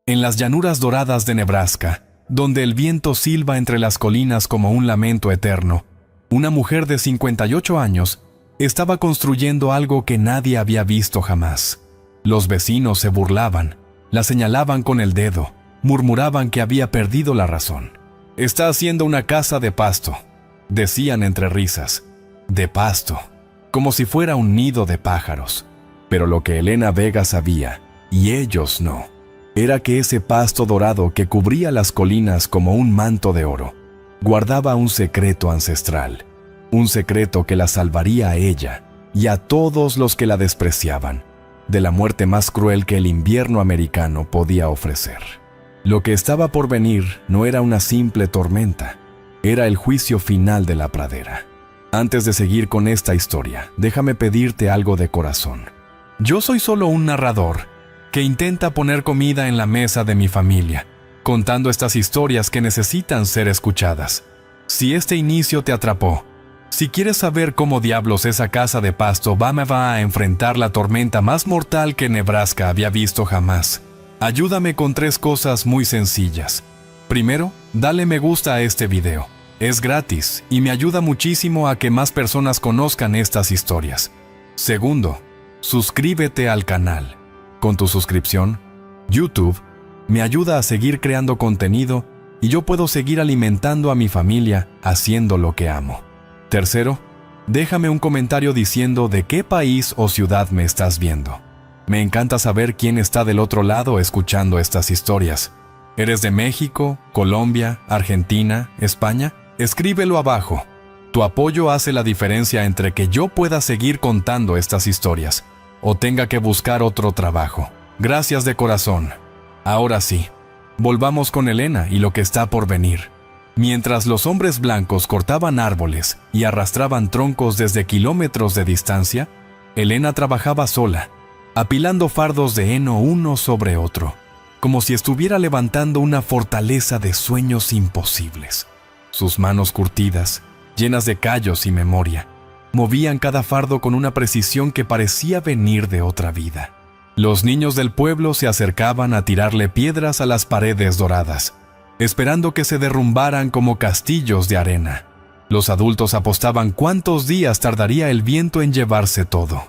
En las llanuras doradas de Nebraska, donde el viento silba entre las colinas como un lamento eterno, una mujer de 58 años estaba construyendo algo que nadie había visto jamás. Los vecinos se burlaban, la señalaban con el dedo, murmuraban que había perdido la razón. «Está haciendo una casa de pasto», decían entre risas. De pasto, como si fuera un nido de pájaros. Pero lo que Elena Vega sabía, y ellos no, era que ese pasto dorado que cubría las colinas como un manto de oro, guardaba un secreto ancestral, un secreto que la salvaría a ella y a todos los que la despreciaban, de la muerte más cruel que el invierno americano podía ofrecer. Lo que estaba por venir no era una simple tormenta, era el juicio final de la pradera. Antes de seguir con esta historia, déjame pedirte algo de corazón. Yo soy solo un narrador que intenta poner comida en la mesa de mi familia, contando estas historias que necesitan ser escuchadas. Si este inicio te atrapó, si quieres saber cómo diablos esa casa de pasto va a enfrentar la tormenta más mortal que Nebraska había visto jamás, ayúdame con 3 cosas muy sencillas. Primero, dale me gusta a este video. Es gratis y me ayuda muchísimo a que más personas conozcan estas historias. Segundo, suscríbete al canal. Con tu suscripción, YouTube me ayuda a seguir creando contenido y yo puedo seguir alimentando a mi familia haciendo lo que amo. Tercero, déjame un comentario diciendo de qué país o ciudad me estás viendo. Me encanta saber quién está del otro lado escuchando estas historias. ¿Eres de México, Colombia, Argentina, España? Escríbelo abajo. Tu apoyo hace la diferencia entre que yo pueda seguir contando estas historias o tenga que buscar otro trabajo. Gracias de corazón. Ahora sí, volvamos con Elena y lo que está por venir. Mientras los hombres blancos cortaban árboles y arrastraban troncos desde kilómetros de distancia, Elena trabajaba sola, apilando fardos de heno uno sobre otro, como si estuviera levantando una fortaleza de sueños imposibles. Sus manos curtidas, llenas de callos y memoria, movían cada fardo con una precisión que parecía venir de otra vida. Los niños del pueblo se acercaban a tirarle piedras a las paredes doradas, esperando que se derrumbaran como castillos de arena. Los adultos apostaban cuántos días tardaría el viento en llevarse todo.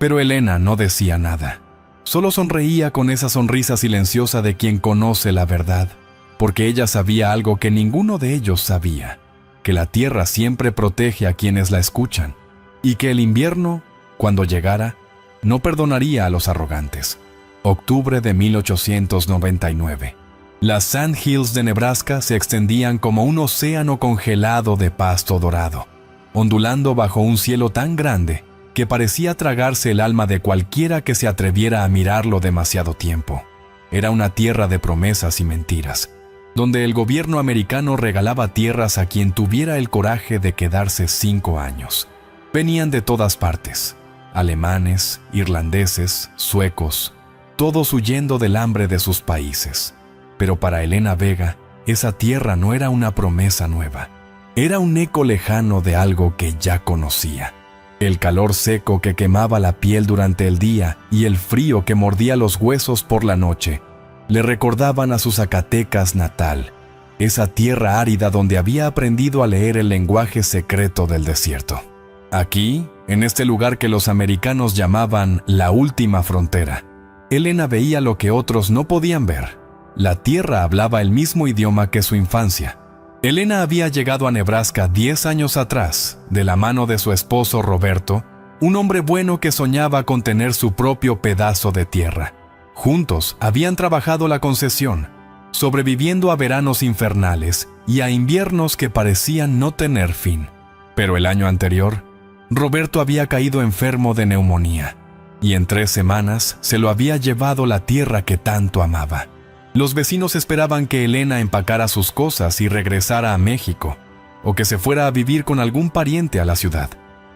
Pero Elena no decía nada. Solo sonreía con esa sonrisa silenciosa de quien conoce la verdad, porque ella sabía algo que ninguno de ellos sabía, que la tierra siempre protege a quienes la escuchan, y que el invierno, cuando llegara, no perdonaría a los arrogantes. Octubre de 1899. Las Sand Hills de Nebraska se extendían como un océano congelado de pasto dorado, ondulando bajo un cielo tan grande que parecía tragarse el alma de cualquiera que se atreviera a mirarlo demasiado tiempo. Era una tierra de promesas y mentiras, donde el gobierno americano regalaba tierras a quien tuviera el coraje de quedarse 5 años. Venían de todas partes, alemanes, irlandeses, suecos, todos huyendo del hambre de sus países. Pero para Elena Vega, esa tierra no era una promesa nueva, era un eco lejano de algo que ya conocía. El calor seco que quemaba la piel durante el día y el frío que mordía los huesos por la noche le recordaban a su Zacatecas natal, esa tierra árida donde había aprendido a leer el lenguaje secreto del desierto. Aquí, en este lugar que los americanos llamaban la última frontera, Elena veía lo que otros no podían ver. La tierra hablaba el mismo idioma que su infancia. Elena había llegado a Nebraska 10 años atrás, de la mano de su esposo Roberto, un hombre bueno que soñaba con tener su propio pedazo de tierra. Juntos habían trabajado la concesión, sobreviviendo a veranos infernales y a inviernos que parecían no tener fin. Pero el año anterior, Roberto había caído enfermo de neumonía, y en 3 semanas se lo había llevado la tierra que tanto amaba. Los vecinos esperaban que Elena empacara sus cosas y regresara a México, o que se fuera a vivir con algún pariente a la ciudad.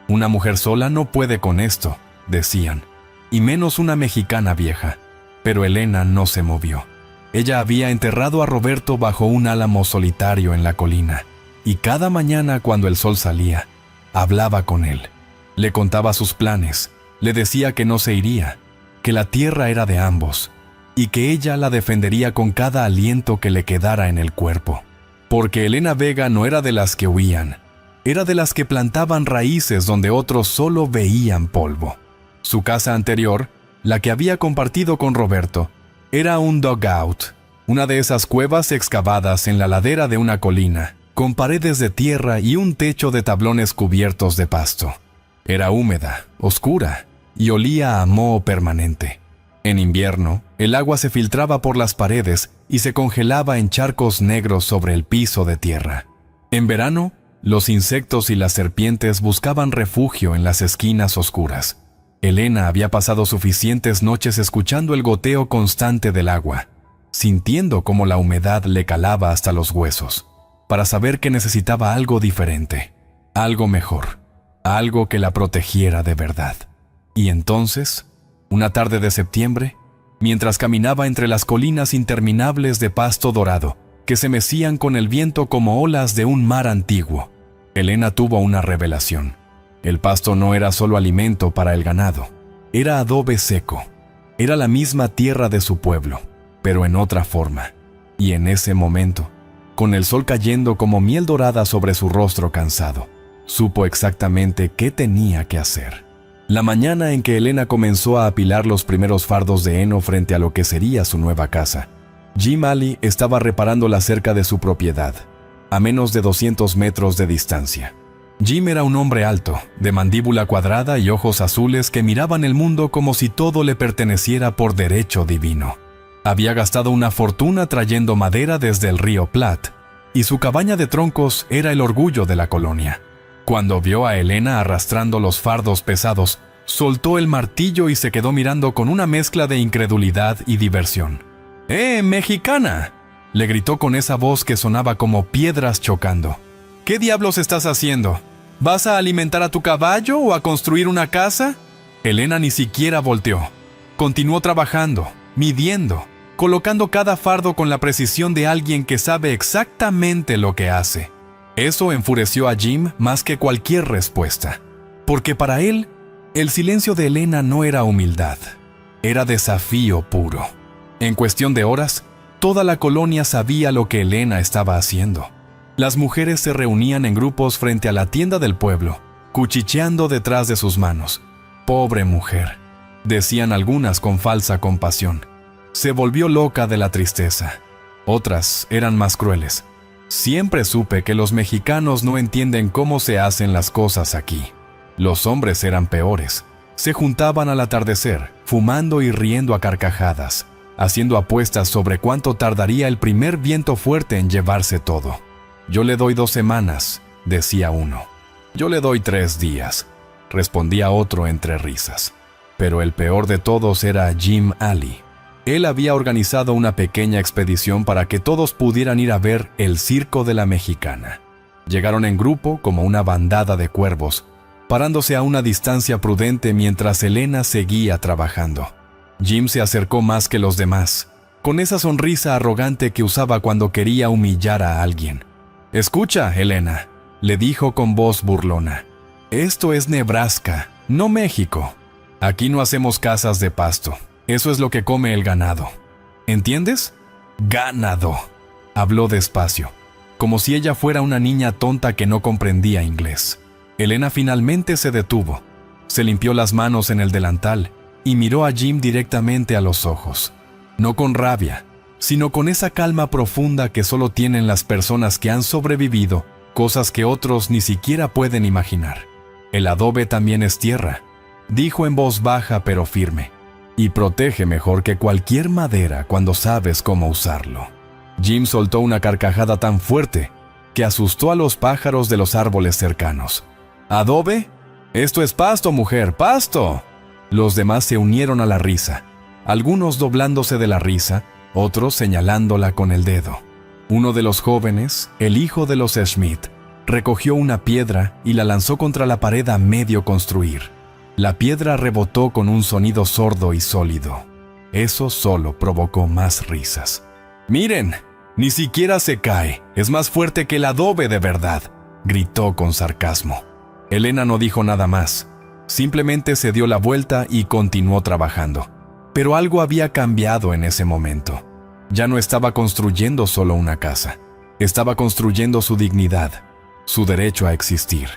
Una mujer sola no puede con esto, decían, y menos una mexicana vieja. Pero Elena no se movió. Ella había enterrado a Roberto bajo un álamo solitario en la colina, y cada mañana cuando el sol salía, hablaba con él. Le contaba sus planes, le decía que no se iría, que la tierra era de ambos, y que ella la defendería con cada aliento que le quedara en el cuerpo. Porque Elena Vega no era de las que huían, era de las que plantaban raíces donde otros solo veían polvo. Su casa anterior, la que había compartido con Roberto, era un dugout, una de esas cuevas excavadas en la ladera de una colina, con paredes de tierra y un techo de tablones cubiertos de pasto. Era húmeda, oscura y olía a moho permanente. En invierno, el agua se filtraba por las paredes y se congelaba en charcos negros sobre el piso de tierra. En verano, los insectos y las serpientes buscaban refugio en las esquinas oscuras. Elena había pasado suficientes noches escuchando el goteo constante del agua, sintiendo cómo la humedad le calaba hasta los huesos, para saber que necesitaba algo diferente, algo mejor, algo que la protegiera de verdad. Y entonces, una tarde de septiembre, mientras caminaba entre las colinas interminables de pasto dorado, que se mecían con el viento como olas de un mar antiguo, Elena tuvo una revelación. El pasto no era solo alimento para el ganado, era adobe seco, era la misma tierra de su pueblo, pero en otra forma. Y en ese momento, con el sol cayendo como miel dorada sobre su rostro cansado, supo exactamente qué tenía que hacer. La mañana en que Elena comenzó a apilar los primeros fardos de heno frente a lo que sería su nueva casa, Jim Alley estaba reparando la cerca de su propiedad, a menos de 200 metros de distancia. Jim era un hombre alto, de mandíbula cuadrada y ojos azules que miraban el mundo como si todo le perteneciera por derecho divino. Había gastado una fortuna trayendo madera desde el río Platte, y su cabaña de troncos era el orgullo de la colonia. Cuando vio a Elena arrastrando los fardos pesados, soltó el martillo y se quedó mirando con una mezcla de incredulidad y diversión. ¡Mexicana!, le gritó con esa voz que sonaba como piedras chocando. ¿Qué diablos estás haciendo? ¿Vas a alimentar a tu caballo o a construir una casa? Elena ni siquiera volteó. Continuó trabajando, midiendo, colocando cada fardo con la precisión de alguien que sabe exactamente lo que hace. Eso enfureció a Jim más que cualquier respuesta, porque para él, el silencio de Elena no era humildad, era desafío puro. En cuestión de horas, toda la colonia sabía lo que Elena estaba haciendo. Las mujeres se reunían en grupos frente a la tienda del pueblo, cuchicheando detrás de sus manos. «Pobre mujer», decían algunas con falsa compasión. Se volvió loca de la tristeza. Otras eran más crueles. «Siempre supe que los mexicanos no entienden cómo se hacen las cosas aquí». Los hombres eran peores. Se juntaban al atardecer, fumando y riendo a carcajadas, haciendo apuestas sobre cuánto tardaría el primer viento fuerte en llevarse todo. «Yo le doy 2 semanas», decía uno. «Yo le doy 3 días», respondía otro entre risas. Pero el peor de todos era Jim Alley. Él había organizado una pequeña expedición para que todos pudieran ir a ver el circo de la Mexicana. Llegaron en grupo como una bandada de cuervos, parándose a una distancia prudente mientras Elena seguía trabajando. Jim se acercó más que los demás, con esa sonrisa arrogante que usaba cuando quería humillar a alguien. «Escucha, Elena», le dijo con voz burlona. «Esto es Nebraska, no México. Aquí no hacemos casas de pasto. Eso es lo que come el ganado. ¿Entiendes? Ganado». Habló despacio, como si ella fuera una niña tonta que no comprendía inglés. Elena finalmente se detuvo, se limpió las manos en el delantal y miró a Jim directamente a los ojos. No con rabia, sino con esa calma profunda que solo tienen las personas que han sobrevivido cosas que otros ni siquiera pueden imaginar. «El adobe también es tierra», dijo en voz baja pero firme, «y protege mejor que cualquier madera cuando sabes cómo usarlo». Jim soltó una carcajada tan fuerte que asustó a los pájaros de los árboles cercanos. «¿Adobe? Esto es pasto, mujer, pasto». Los demás se unieron a la risa, algunos doblándose de la risa, otros señalándola con el dedo. Uno de los jóvenes, el hijo de los Schmidt, recogió una piedra y la lanzó contra la pared a medio construir. La piedra rebotó con un sonido sordo y sólido. Eso solo provocó más risas. «Miren, ni siquiera se cae, es más fuerte que el adobe de verdad», gritó con sarcasmo. Elena no dijo nada más, simplemente se dio la vuelta y continuó trabajando. Pero algo había cambiado en ese momento. Ya no estaba construyendo solo una casa. Estaba construyendo su dignidad, su derecho a existir.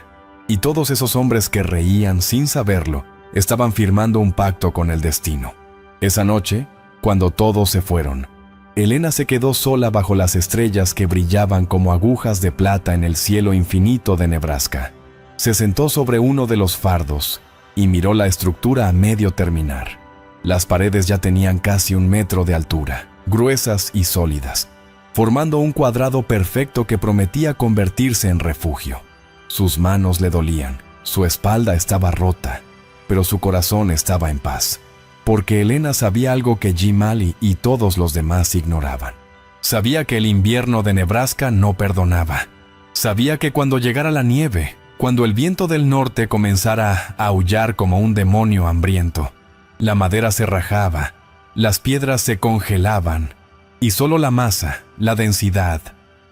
Y todos esos hombres que reían sin saberlo, estaban firmando un pacto con el destino. Esa noche, cuando todos se fueron, Elena se quedó sola bajo las estrellas que brillaban como agujas de plata en el cielo infinito de Nebraska. Se sentó sobre uno de los fardos y miró la estructura a medio terminar. Las paredes ya tenían casi 1 metro de altura, gruesas y sólidas, formando un cuadrado perfecto que prometía convertirse en refugio. Sus manos le dolían, su espalda estaba rota, pero su corazón estaba en paz, porque Elena sabía algo que Jim Alley y todos los demás ignoraban. Sabía que el invierno de Nebraska no perdonaba. Sabía que cuando llegara la nieve, cuando el viento del norte comenzara a aullar como un demonio hambriento, la madera se rajaba, las piedras se congelaban, y solo la masa, la densidad,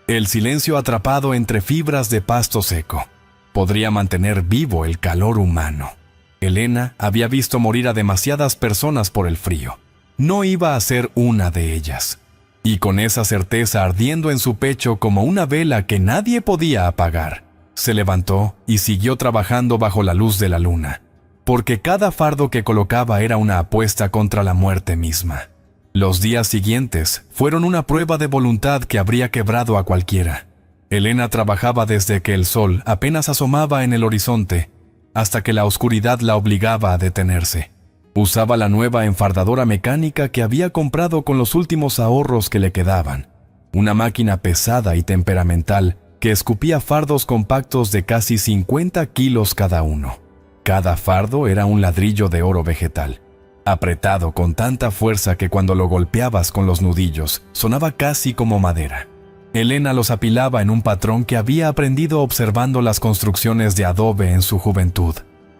el silencio atrapado entre fibras de pasto seco, podría mantener vivo el calor humano. Elena había visto morir a demasiadas personas por el frío. No iba a ser una de ellas. Y con esa certeza ardiendo en su pecho como una vela que nadie podía apagar, se levantó y siguió trabajando bajo la luz de la luna, porque cada fardo que colocaba era una apuesta contra la muerte misma. Los días siguientes fueron una prueba de voluntad que habría quebrado a cualquiera. Elena trabajaba desde que el sol apenas asomaba en el horizonte hasta que la oscuridad la obligaba a detenerse. Usaba la nueva enfardadora mecánica que había comprado con los últimos ahorros que le quedaban, una máquina pesada y temperamental que escupía fardos compactos de casi 50 kilos cada uno. Cada fardo era un ladrillo de oro vegetal, apretado con tanta fuerza que cuando lo golpeabas con los nudillos sonaba casi como madera. Elena los apilaba en un patrón que había aprendido observando las construcciones de adobe en su juventud,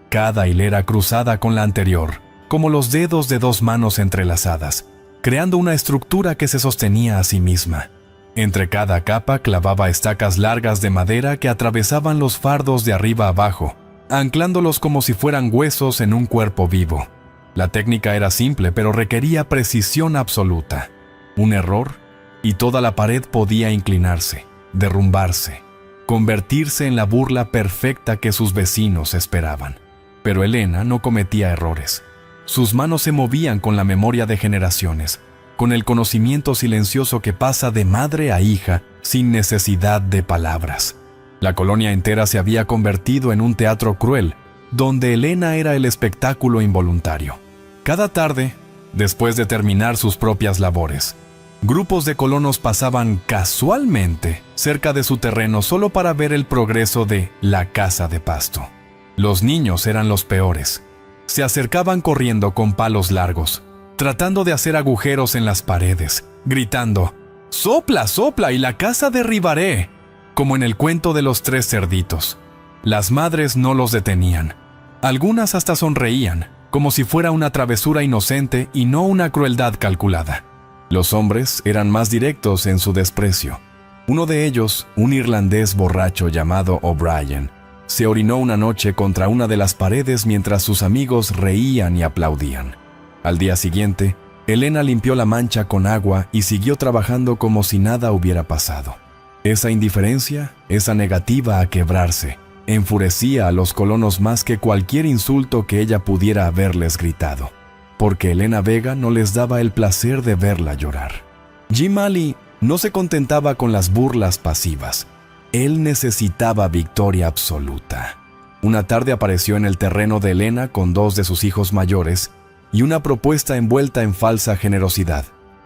cada hilera cruzada con la anterior, como los dedos de 2 manos entrelazadas, creando una estructura que se sostenía a sí misma. Entre cada capa clavaba estacas largas de madera que atravesaban los fardos de arriba abajo, anclándolos como si fueran huesos en un cuerpo vivo. La técnica era simple, pero requería precisión absoluta. Un error y toda la pared podía inclinarse, derrumbarse, convertirse en la burla perfecta que sus vecinos esperaban. Pero Elena no cometía errores. Sus manos se movían con la memoria de generaciones, con el conocimiento silencioso que pasa de madre a hija sin necesidad de palabras. La colonia entera se había convertido en un teatro cruel, donde Elena era el espectáculo involuntario. Cada tarde, después de terminar sus propias labores, grupos de colonos pasaban casualmente cerca de su terreno solo para ver el progreso de la casa de pasto. Los niños eran los peores. Se acercaban corriendo con palos largos, tratando de hacer agujeros en las paredes, gritando, «¡Sopla, sopla y la casa derribaré!», como en el cuento de los 3 cerditos. Las madres no los detenían. Algunas hasta sonreían, como si fuera una travesura inocente y no una crueldad calculada. Los hombres eran más directos en su desprecio. Uno de ellos, un irlandés borracho llamado O'Brien, se orinó una noche contra una de las paredes mientras sus amigos reían y aplaudían. Al día siguiente, Elena limpió la mancha con agua y siguió trabajando como si nada hubiera pasado. Esa indiferencia, esa negativa a quebrarse, enfurecía a los colonos más que cualquier insulto que ella pudiera haberles gritado, porque Elena Vega no les daba el placer de verla llorar. Jim Alley no se contentaba con las burlas pasivas. Él necesitaba victoria absoluta. Una tarde apareció en el terreno de Elena con 2 de sus hijos mayores y una propuesta envuelta en falsa generosidad.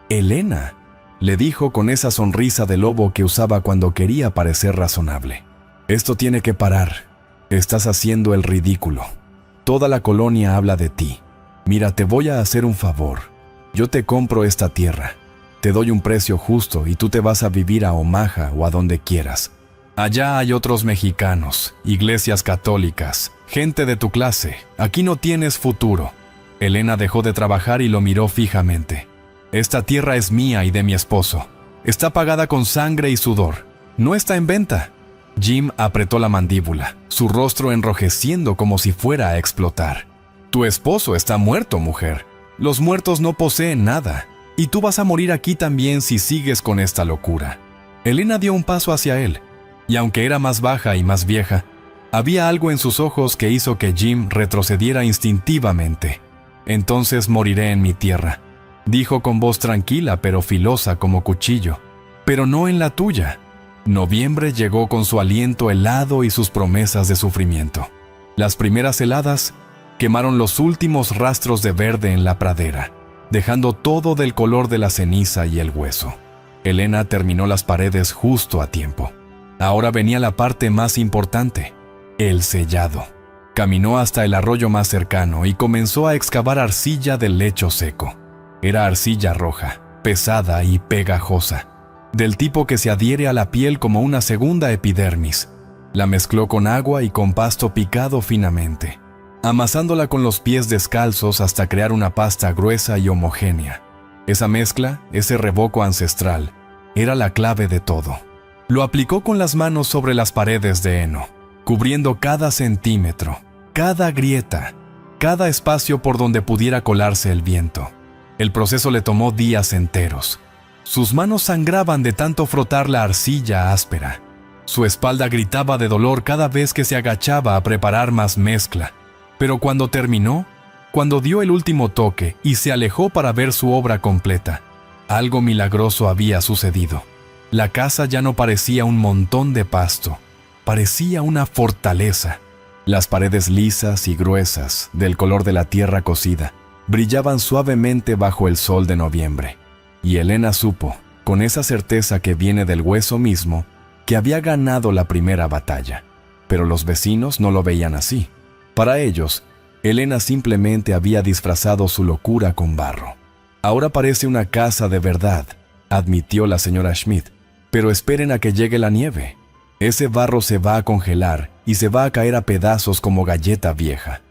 «Elena», le dijo con esa sonrisa de lobo que usaba cuando quería parecer razonable, «esto tiene que parar. Estás haciendo el ridículo. Toda la colonia habla de ti. Mira, te voy a hacer un favor. Yo te compro esta tierra. Te doy un precio justo y tú te vas a vivir a Omaha o a donde quieras. Allá hay otros mexicanos, iglesias católicas, gente de tu clase. Aquí no tienes futuro». Elena dejó de trabajar y lo miró fijamente. «Esta tierra es mía y de mi esposo. Está pagada con sangre y sudor. No está en venta». Jim apretó la mandíbula, su rostro enrojeciendo como si fuera a explotar. «Tu esposo está muerto, mujer. Los muertos no poseen nada, y tú vas a morir aquí también si sigues con esta locura. Elena dio un paso hacia él, y aunque era más baja y más vieja, había algo en sus ojos que hizo que Jim retrocediera instintivamente. «Entonces moriré en mi tierra», dijo con voz tranquila pero filosa como cuchillo. «Pero no en la tuya». Noviembre llegó con su aliento helado y sus promesas de sufrimiento. Las primeras heladas quemaron los últimos rastros de verde en la pradera, dejando todo del color de la ceniza y el hueso. Elena terminó las paredes justo a tiempo. Ahora venía la parte más importante, el sellado. Caminó hasta el arroyo más cercano y comenzó a excavar arcilla del lecho seco. Era arcilla roja, pesada y pegajosa, del tipo que se adhiere a la piel como una segunda epidermis. La mezcló con agua y con pasto picado finamente, amasándola con los pies descalzos hasta crear una pasta gruesa y homogénea. Esa mezcla, ese revoco ancestral, era la clave de todo. Lo aplicó con las manos sobre las paredes de heno, cubriendo cada centímetro, cada grieta, cada espacio por donde pudiera colarse el viento. El proceso le tomó días enteros. Sus manos sangraban de tanto frotar la arcilla áspera. Su espalda gritaba de dolor cada vez que se agachaba a preparar más mezcla. Pero cuando terminó, cuando dio el último toque y se alejó para ver su obra completa, algo milagroso había sucedido. La casa ya no parecía un montón de pasto, parecía una fortaleza. Las paredes lisas y gruesas, del color de la tierra cocida, brillaban suavemente bajo el sol de noviembre. Y Elena supo, con esa certeza que viene del hueso mismo, que había ganado la primera batalla. Pero los vecinos no lo veían así. Para ellos, Elena simplemente había disfrazado su locura con barro. «Ahora parece una casa de verdad», admitió la señora Schmidt. «Pero esperen a que llegue la nieve. Ese barro se va a congelar y se va a caer a pedazos como galleta vieja».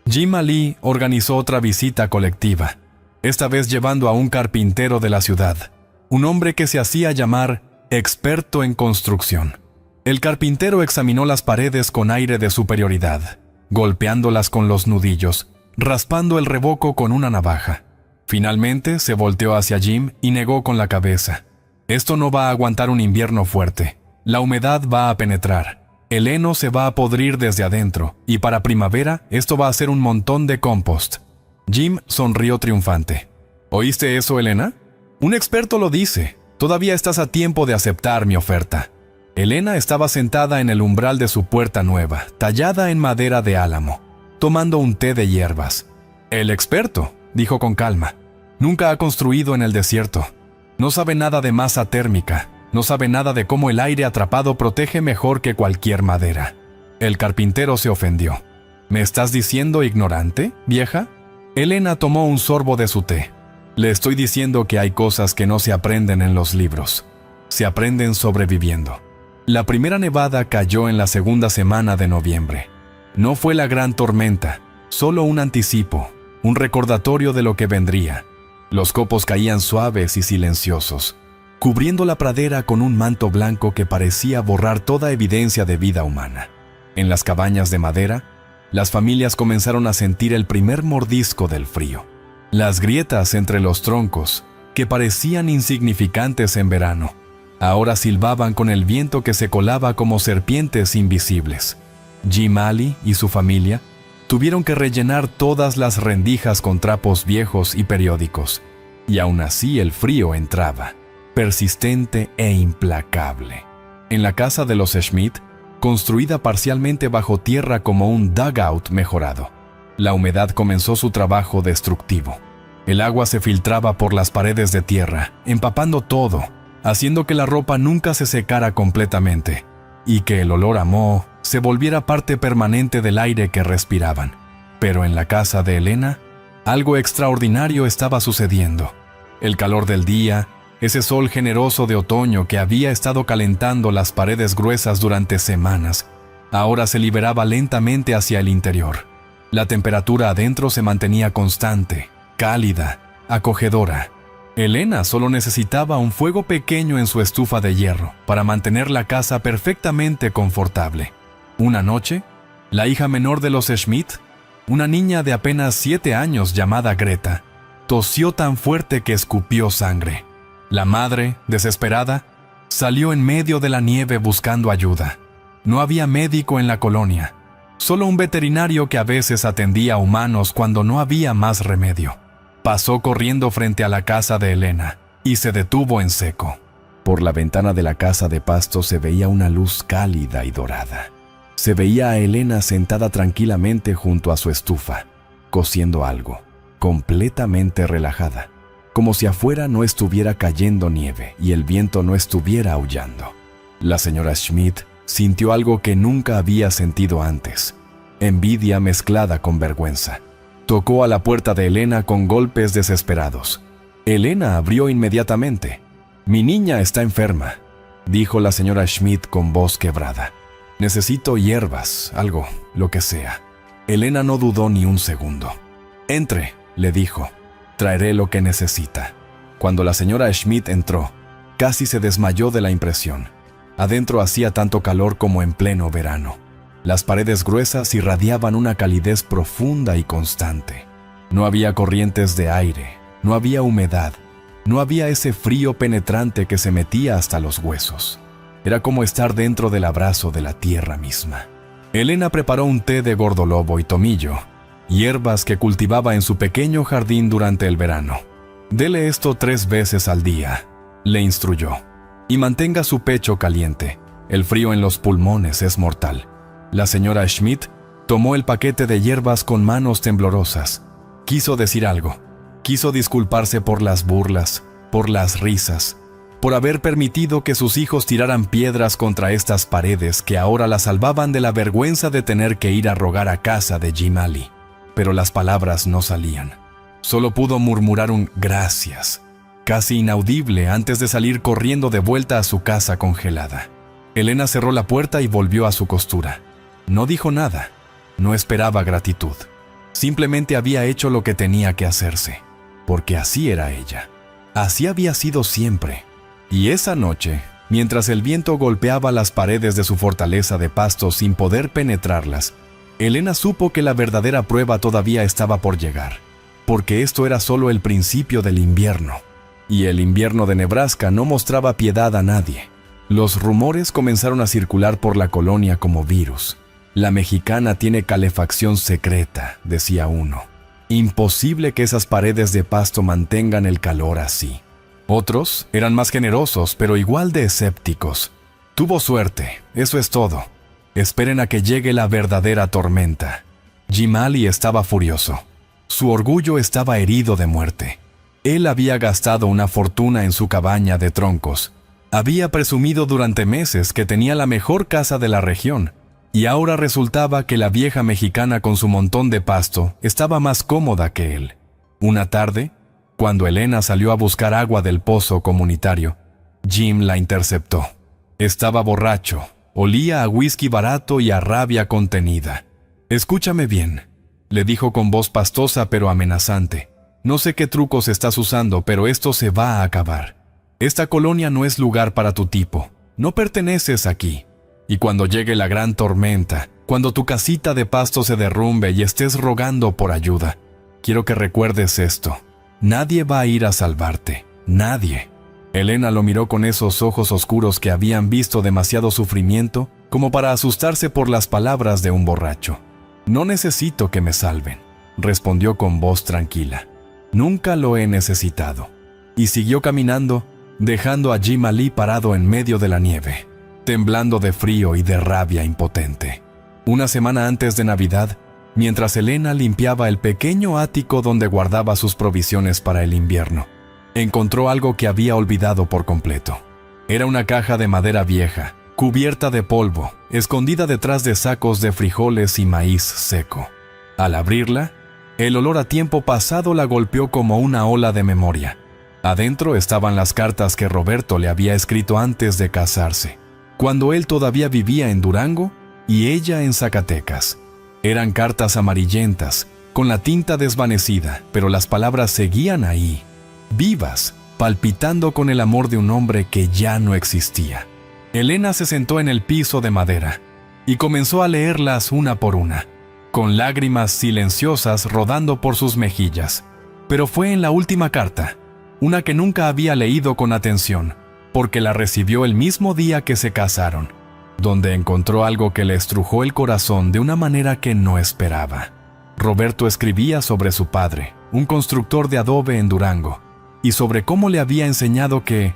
Jim Ali organizó otra visita colectiva, esta vez llevando a un carpintero de la ciudad, un hombre que se hacía llamar experto en construcción. El carpintero examinó las paredes con aire de superioridad, golpeándolas con los nudillos, raspando el revoco con una navaja. Finalmente se volteó hacia Jim y negó con la cabeza. «Esto no va a aguantar un invierno fuerte. La humedad va a penetrar. El heno se va a podrir desde adentro, y para primavera esto va a ser un montón de compost». Jim sonrió triunfante. «¿Oíste eso, Elena? Un experto lo dice. Todavía estás a tiempo de aceptar mi oferta». Elena estaba sentada en el umbral de su puerta nueva, tallada en madera de álamo, tomando un té de hierbas. «El experto», dijo con calma, «nunca ha construido en el desierto. No sabe nada de masa térmica. No sabe nada de cómo el aire atrapado protege mejor que cualquier madera». El carpintero se ofendió. «¿Me estás diciendo ignorante, vieja?». Elena tomó un sorbo de su té. «Le estoy diciendo que hay cosas que no se aprenden en los libros. Se aprenden sobreviviendo». La primera nevada cayó en la segunda semana de noviembre. No fue la gran tormenta, solo un anticipo, un recordatorio de lo que vendría. Los copos caían suaves y silenciosos, cubriendo la pradera con un manto blanco que parecía borrar toda evidencia de vida humana. En las cabañas de madera, las familias comenzaron a sentir el primer mordisco del frío. Las grietas entre los troncos, que parecían insignificantes en verano, ahora silbaban con el viento que se colaba como serpientes invisibles. Jim Ali y su familia tuvieron que rellenar todas las rendijas con trapos viejos y periódicos, y aún así el frío entraba, persistente e implacable. En la casa de los Schmidt, construida parcialmente bajo tierra como un dugout mejorado, la humedad comenzó su trabajo destructivo. El agua se filtraba por las paredes de tierra, empapando todo, haciendo que la ropa nunca se secara completamente, y que el olor a moho se volviera parte permanente del aire que respiraban. Pero en la casa de Elena, algo extraordinario estaba sucediendo. El calor del día, ese sol generoso de otoño que había estado calentando las paredes gruesas durante semanas, ahora se liberaba lentamente hacia el interior. La temperatura adentro se mantenía constante, cálida, acogedora. Elena solo necesitaba un fuego pequeño en su estufa de hierro para mantener la casa perfectamente confortable. Una noche, la hija menor de los Schmidt, una niña de apenas 7 años llamada Greta, Tosió tan fuerte que escupió sangre. La madre, desesperada, salió en medio de la nieve buscando ayuda. No había médico en la colonia, solo un veterinario que a veces atendía a humanos cuando no había más remedio. Pasó corriendo frente a la casa de Elena y se detuvo en seco. Por la ventana de la casa de pasto se veía una luz cálida y dorada. Se veía a Elena sentada tranquilamente junto a su estufa, cociendo algo, completamente relajada, como si afuera no estuviera cayendo nieve y el viento no estuviera aullando. La señora Schmidt sintió algo que nunca había sentido antes, envidia mezclada con vergüenza. Tocó a la puerta de Elena con golpes desesperados. Elena abrió inmediatamente. «Mi niña está enferma», dijo la señora Schmidt con voz quebrada. «Necesito hierbas, algo, lo que sea». Elena no dudó ni un segundo. «Entre», le dijo. «Traeré lo que necesita». Cuando la señora Schmidt entró, casi se desmayó de la impresión. Adentro hacía tanto calor como en pleno verano. Las paredes gruesas irradiaban una calidez profunda y constante. No había corrientes de aire, no había humedad, no había ese frío penetrante que se metía hasta los huesos. Era como estar dentro del abrazo de la tierra misma. Elena preparó un té de gordolobo y tomillo, hierbas que cultivaba en su pequeño jardín durante el verano. «Dele esto 3 veces al día», le instruyó, «y mantenga su pecho caliente. El frío en los pulmones es mortal». La señora Schmidt tomó el paquete de hierbas con manos temblorosas. Quiso decir algo. Quiso disculparse por las burlas, por las risas, por haber permitido que sus hijos tiraran piedras contra estas paredes que ahora la salvaban de la vergüenza de tener que ir a rogar a casa de Jim Ali. Pero las palabras no salían. Solo pudo murmurar un «gracias», casi inaudible antes de salir corriendo de vuelta a su casa congelada. Elena cerró la puerta y volvió a su costura. No dijo nada, no esperaba gratitud. Simplemente había hecho lo que tenía que hacerse, porque así era ella. Así había sido siempre. Y esa noche, mientras el viento golpeaba las paredes de su fortaleza de pasto sin poder penetrarlas, Elena supo que la verdadera prueba todavía estaba por llegar, porque esto era solo el principio del invierno. Y el invierno de Nebraska no mostraba piedad a nadie. Los rumores comenzaron a circular por la colonia como virus. «La mexicana tiene calefacción secreta», decía uno. «Imposible que esas paredes de pasto mantengan el calor así». Otros eran más generosos, pero igual de escépticos. «Tuvo suerte, eso es todo. Esperen a que llegue la verdadera tormenta». Jim Ali estaba furioso. Su orgullo estaba herido de muerte. Él había gastado una fortuna en su cabaña de troncos. Había presumido durante meses que tenía la mejor casa de la región. Y ahora resultaba que la vieja mexicana con su montón de pasto estaba más cómoda que él. Una tarde, cuando Elena salió a buscar agua del pozo comunitario, Jim la interceptó. Estaba borracho, olía a whisky barato y a rabia contenida. «Escúchame bien», le dijo con voz pastosa pero amenazante. «No sé qué trucos estás usando, pero esto se va a acabar. Esta colonia no es lugar para tu tipo. No perteneces aquí. Y cuando llegue la gran tormenta, cuando tu casita de pasto se derrumbe y estés rogando por ayuda, quiero que recuerdes esto. Nadie va a ir a salvarte. Nadie». Elena lo miró con esos ojos oscuros que habían visto demasiado sufrimiento como para asustarse por las palabras de un borracho. «No necesito que me salven», respondió con voz tranquila. «Nunca lo he necesitado». Y siguió caminando, dejando a Jim Ali parado en medio de la nieve, temblando de frío y de rabia impotente. Una semana antes de Navidad, mientras Elena limpiaba el pequeño ático donde guardaba sus provisiones para el invierno, encontró algo que había olvidado por completo. Era una caja de madera vieja, cubierta de polvo, escondida detrás de sacos de frijoles y maíz seco. Al abrirla, el olor a tiempo pasado la golpeó como una ola de memoria. Adentro estaban las cartas que Roberto le había escrito antes de casarse, cuando él todavía vivía en Durango y ella en Zacatecas. Eran cartas amarillentas, con la tinta desvanecida, pero las palabras seguían ahí, vivas, palpitando con el amor de un hombre que ya no existía. Elena se sentó en el piso de madera y comenzó a leerlas una por una, con lágrimas silenciosas rodando por sus mejillas. Pero fue en la última carta, una que nunca había leído con atención, porque la recibió el mismo día que se casaron, donde encontró algo que le estrujó el corazón de una manera que no esperaba. Roberto escribía sobre su padre, un constructor de adobe en Durango, y sobre cómo le había enseñado que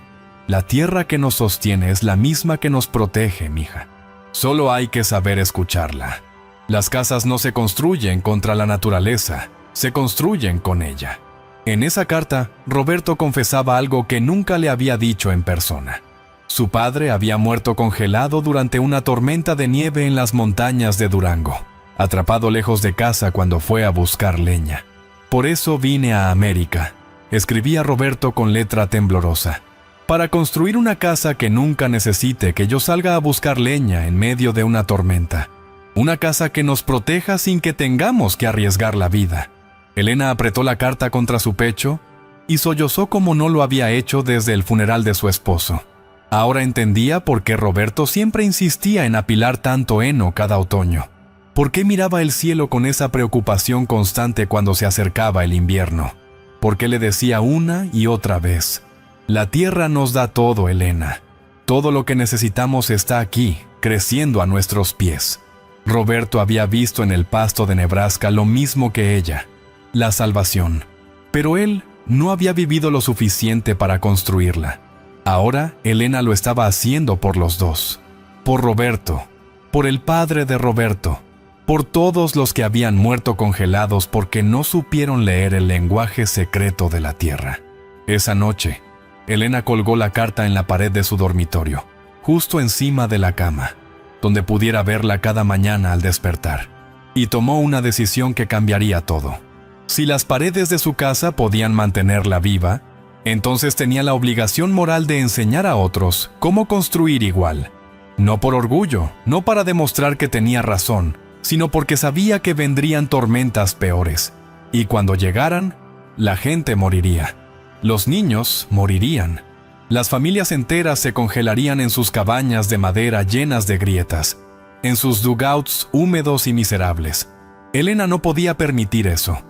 la tierra que nos sostiene es la misma que nos protege, mija. Solo hay que saber escucharla. Las casas no se construyen contra la naturaleza, se construyen con ella. En esa carta, Roberto confesaba algo que nunca le había dicho en persona. Su padre había muerto congelado durante una tormenta de nieve en las montañas de Durango, atrapado lejos de casa cuando fue a buscar leña. Por eso vine a América, escribía Roberto con letra temblorosa, para construir una casa que nunca necesite que yo salga a buscar leña en medio de una tormenta. Una casa que nos proteja sin que tengamos que arriesgar la vida. Elena apretó la carta contra su pecho y sollozó como no lo había hecho desde el funeral de su esposo. Ahora entendía por qué Roberto siempre insistía en apilar tanto heno cada otoño. ¿Por qué miraba el cielo con esa preocupación constante cuando se acercaba el invierno? ¿Por qué le decía una y otra vez: la tierra nos da todo, Elena. Todo lo que necesitamos está aquí, creciendo a nuestros pies? Roberto había visto en el pasto de Nebraska lo mismo que ella, la salvación. Pero él no había vivido lo suficiente para construirla. Ahora Elena lo estaba haciendo por los dos. Por Roberto, por el padre de Roberto, por todos los que habían muerto congelados porque no supieron leer el lenguaje secreto de la tierra. Esa noche, Elena colgó la carta en la pared de su dormitorio, justo encima de la cama, donde pudiera verla cada mañana al despertar, y tomó una decisión que cambiaría todo. Si las paredes de su casa podían mantenerla viva, entonces tenía la obligación moral de enseñar a otros cómo construir igual. No por orgullo, no para demostrar que tenía razón, sino porque sabía que vendrían tormentas peores, y cuando llegaran, la gente moriría. Los niños morirían. Las familias enteras se congelarían en sus cabañas de madera llenas de grietas, en sus dugouts húmedos y miserables. Elena no podía permitir eso.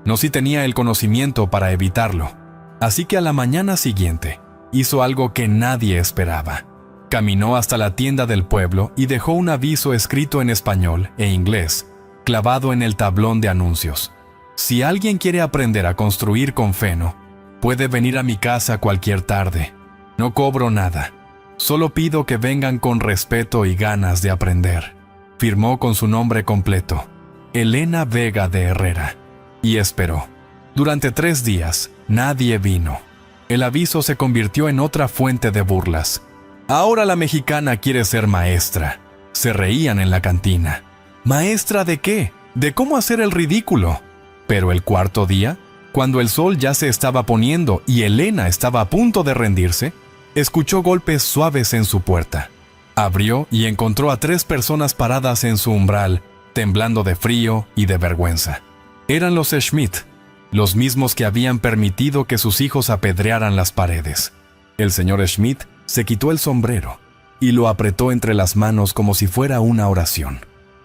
No si tenía el conocimiento para evitarlo. Así que a la mañana siguiente, hizo algo que nadie esperaba. Caminó hasta la tienda del pueblo y dejó un aviso escrito en español e inglés, clavado en el tablón de anuncios. Si alguien quiere aprender a construir con feno, puede venir a mi casa cualquier tarde. No cobro nada. Solo pido que vengan con respeto y ganas de aprender. Firmó con su nombre completo, Elena Vega de Herrera, y esperó. Durante 3 días, nadie vino. El aviso se convirtió en otra fuente de burlas. Ahora la mexicana quiere ser maestra. Se reían en la cantina. ¿Maestra de qué? ¿De cómo hacer el ridículo? Pero el 4.º día, cuando el sol ya se estaba poniendo y Elena estaba a punto de rendirse, escuchó golpes suaves en su puerta. Abrió y encontró a 3 personas paradas en su umbral, temblando de frío y de vergüenza. Eran los Schmidt, los mismos que habían permitido que sus hijos apedrearan las paredes. El señor Schmidt se quitó el sombrero y lo apretó entre las manos como si fuera una oración.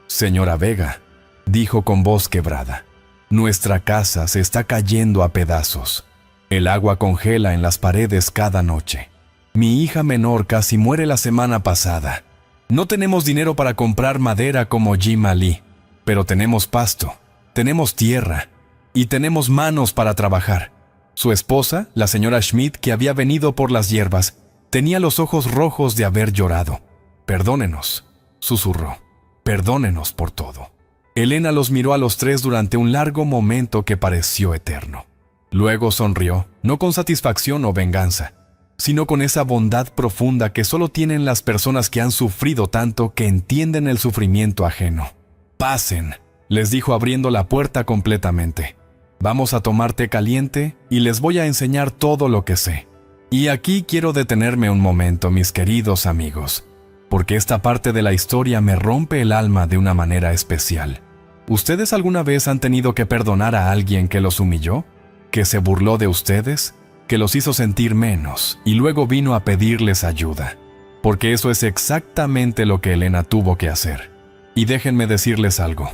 «Señora Vega», dijo con voz quebrada, «nuestra casa se está cayendo a pedazos. El agua congela en las paredes cada noche. Mi hija menor casi muere la semana pasada. No tenemos dinero para comprar madera como Jim Ali, pero tenemos pasto, tenemos tierra y tenemos manos para trabajar». Su esposa, la señora Schmidt, que había venido por las hierbas, tenía los ojos rojos de haber llorado. «Perdónenos», susurró, «perdónenos por todo». Elena los miró a los 3 durante un largo momento que pareció eterno. Luego sonrió, no con satisfacción o venganza, sino con esa bondad profunda que solo tienen las personas que han sufrido tanto que entienden el sufrimiento ajeno. «Pasen», les dijo abriendo la puerta completamente. «Vamos a tomar té caliente y les voy a enseñar todo lo que sé. Y aquí quiero detenerme un momento, mis queridos amigos, porque esta parte de la historia me rompe el alma de una manera especial. ¿Ustedes alguna vez han tenido que perdonar a alguien que los humilló? ¿Que se burló de ustedes? ¿Que los hizo sentir menos y luego vino a pedirles ayuda? Porque eso es exactamente lo que Elena tuvo que hacer. Y déjenme decirles algo.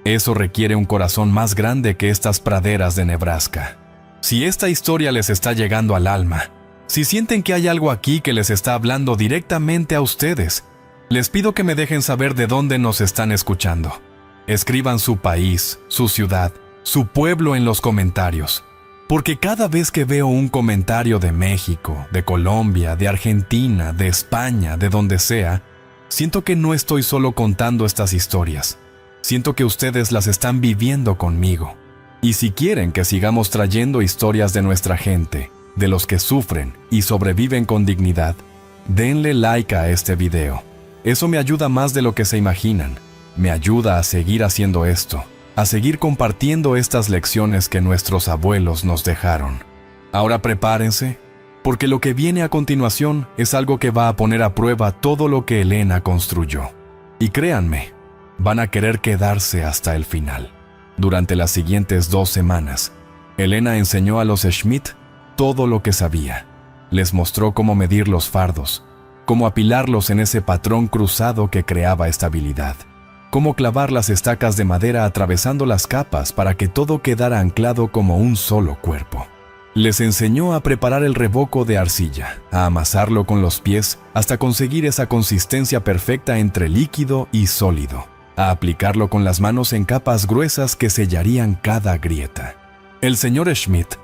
Eso requiere un corazón más grande que estas praderas de Nebraska. Si esta historia les está llegando al alma, si sienten que hay algo aquí que les está hablando directamente a ustedes, les pido que me dejen saber de dónde nos están escuchando. Escriban su país, su ciudad, su pueblo en los comentarios. Porque cada vez que veo un comentario de México, de Colombia, de Argentina, de España, de donde sea, siento que no estoy solo contando estas historias. Siento que ustedes las están viviendo conmigo. Y si quieren que sigamos trayendo historias de nuestra gente, de los que sufren y sobreviven con dignidad, denle like a este video. Eso me ayuda más de lo que se imaginan. Me ayuda a seguir haciendo esto, a seguir compartiendo estas lecciones que nuestros abuelos nos dejaron. Ahora prepárense, porque lo que viene a continuación es algo que va a poner a prueba todo lo que Elena construyó. Y créanme, van a querer quedarse hasta el final. Durante las siguientes 2 semanas, Elena enseñó a los Schmidt todo lo que sabía. Les mostró cómo medir los fardos, cómo apilarlos en ese patrón cruzado que creaba estabilidad, cómo clavar las estacas de madera atravesando las capas para que todo quedara anclado como un solo cuerpo. Les enseñó a preparar el revoco de arcilla, a amasarlo con los pies hasta conseguir esa consistencia perfecta entre líquido y sólido, a aplicarlo con las manos en capas gruesas que sellarían cada grieta. El señor Schmidt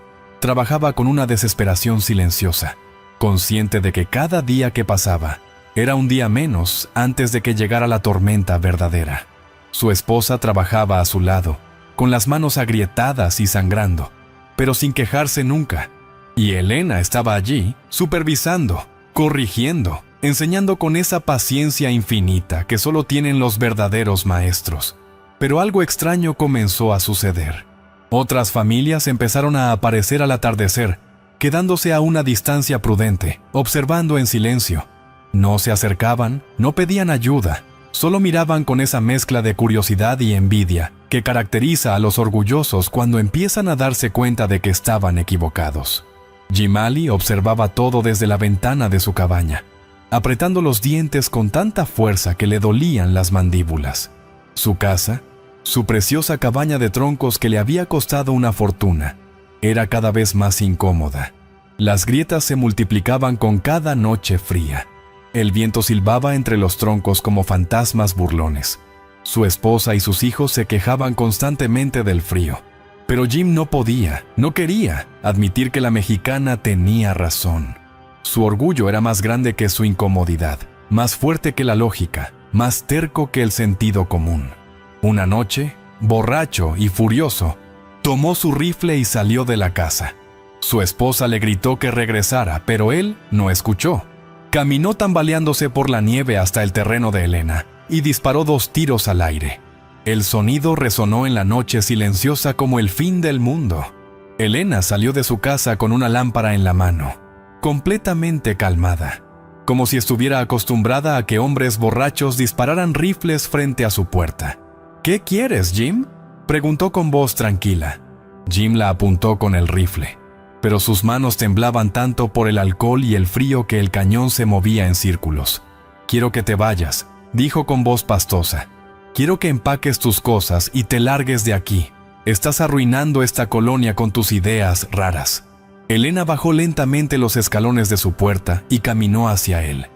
trabajaba con una desesperación silenciosa, consciente de que cada día que pasaba era un día menos antes de que llegara la tormenta verdadera. Su esposa trabajaba a su lado, con las manos agrietadas y sangrando, pero sin quejarse nunca. Y Elena estaba allí, supervisando, corrigiendo, enseñando con esa paciencia infinita que solo tienen los verdaderos maestros. Pero algo extraño comenzó a suceder. Otras familias empezaron a aparecer al atardecer, quedándose a una distancia prudente, observando en silencio. No se acercaban, no pedían ayuda, solo miraban con esa mezcla de curiosidad y envidia que caracteriza a los orgullosos cuando empiezan a darse cuenta de que estaban equivocados. Jimali observaba todo desde la ventana de su cabaña, apretando los dientes con tanta fuerza que le dolían las mandíbulas. Su casa, su preciosa cabaña de troncos que le había costado una fortuna, era cada vez más incómoda. Las grietas se multiplicaban con cada noche fría. El viento silbaba entre los troncos como fantasmas burlones. Su esposa y sus hijos se quejaban constantemente del frío. Pero Jim no podía, no quería admitir que la mexicana tenía razón. Su orgullo era más grande que su incomodidad, más fuerte que la lógica, más terco que el sentido común. Una noche, borracho y furioso, tomó su rifle y salió de la casa. Su esposa le gritó que regresara, pero él no escuchó. Caminó tambaleándose por la nieve hasta el terreno de Elena y disparó 2 tiros al aire. El sonido resonó en la noche silenciosa como el fin del mundo. Elena salió de su casa con una lámpara en la mano, completamente calmada, como si estuviera acostumbrada a que hombres borrachos dispararan rifles frente a su puerta. «¿Qué quieres, Jim?», preguntó con voz tranquila. Jim la apuntó con el rifle, pero sus manos temblaban tanto por el alcohol y el frío que el cañón se movía en círculos. «Quiero que te vayas», dijo con voz pastosa. «Quiero que empaques tus cosas y te largues de aquí. Estás arruinando esta colonia con tus ideas raras». Elena bajó lentamente los escalones de su puerta y caminó hacia él.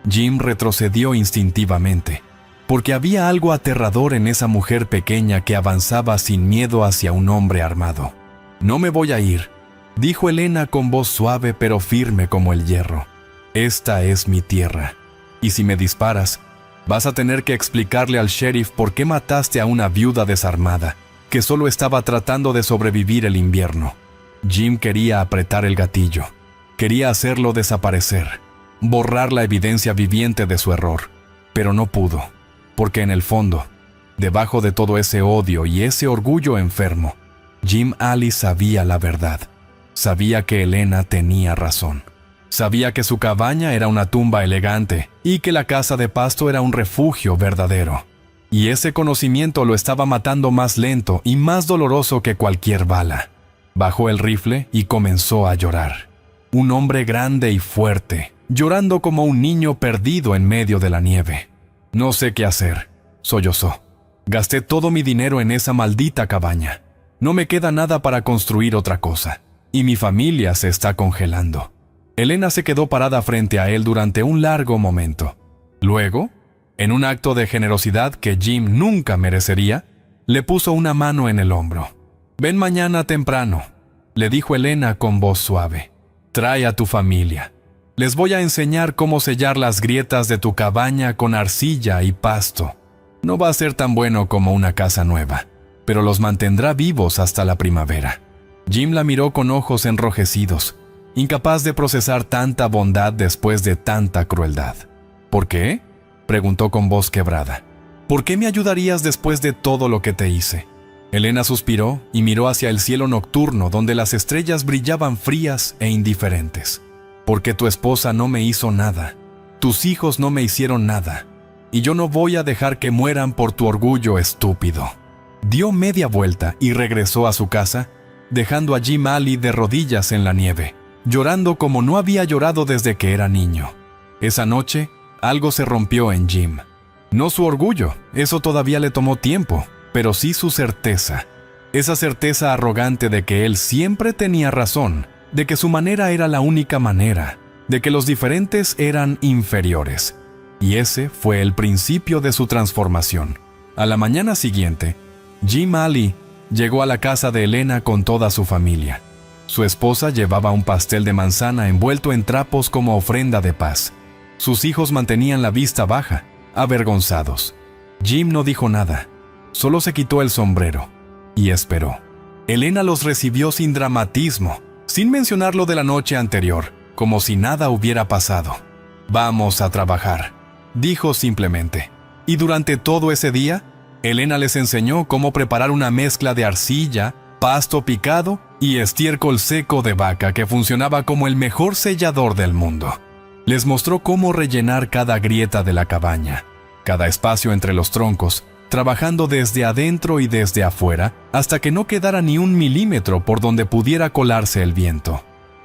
Jim retrocedió instintivamente, porque había algo aterrador en esa mujer pequeña que avanzaba sin miedo hacia un hombre armado. «No me voy a ir», dijo Elena con voz suave pero firme como el hierro. «Esta es mi tierra, y si me disparas, vas a tener que explicarle al sheriff por qué mataste a una viuda desarmada, que solo estaba tratando de sobrevivir el invierno». Jim quería apretar el gatillo. Quería hacerlo desaparecer, borrar la evidencia viviente de su error, pero no pudo, porque en el fondo, debajo de todo ese odio y ese orgullo enfermo, Jim Alley sabía la verdad. Sabía que Elena tenía razón. Sabía que su cabaña era una tumba elegante y que la casa de pasto era un refugio verdadero. Y ese conocimiento lo estaba matando más lento y más doloroso que cualquier bala. Bajó el rifle y comenzó a llorar. Un hombre grande y fuerte, llorando como un niño perdido en medio de la nieve. «No sé qué hacer», sollozó. «Gasté todo mi dinero en esa maldita cabaña. No me queda nada para construir otra cosa. y mi familia se está congelando. Elena se quedó parada frente a él durante un largo momento. Luego, en un acto de generosidad que Jim nunca merecería, le puso una mano en el hombro. «Ven mañana temprano», le dijo Elena con voz suave. «Trae a tu familia. Les voy a enseñar cómo sellar las grietas de tu cabaña con arcilla y pasto. No va a ser tan bueno como una casa nueva, pero los mantendrá vivos hasta la primavera». Jim la miró con ojos enrojecidos, incapaz de procesar tanta bondad después de tanta crueldad. «¿Por qué?», preguntó con voz quebrada. «¿Por qué me ayudarías después de todo lo que te hice?». Elena suspiró y miró hacia el cielo nocturno donde las estrellas brillaban frías e indiferentes. «Porque tu esposa no me hizo nada, tus hijos no me hicieron nada, y yo no voy a dejar que mueran por tu orgullo estúpido». Dio media vuelta y regresó a su casa, dejando a Jim Alley de rodillas en la nieve, llorando como no había llorado desde que era niño. Esa noche, algo se rompió en Jim. No su orgullo, eso todavía le tomó tiempo, pero sí su certeza. Esa certeza arrogante de que él siempre tenía razón, de que su manera era la única manera, de que los diferentes eran inferiores. Y ese fue el principio de su transformación. A la mañana siguiente, Jim Alley llegó a la casa de Elena con toda su familia. Su esposa llevaba un pastel de manzana envuelto en trapos como ofrenda de paz. Sus hijos mantenían la vista baja, avergonzados. Jim no dijo nada, solo se quitó el sombrero y esperó. Elena los recibió sin dramatismo, sin mencionar lo de la noche anterior, como si nada hubiera pasado. «Vamos a trabajar», dijo simplemente. Y durante todo ese día, Elena les enseñó cómo preparar una mezcla de arcilla, pasto picado y estiércol seco de vaca que funcionaba como el mejor sellador del mundo. Les mostró cómo rellenar cada grieta de la cabaña, cada espacio entre los troncos, trabajando desde adentro y desde afuera hasta que no quedara ni un milímetro por donde pudiera colarse el viento.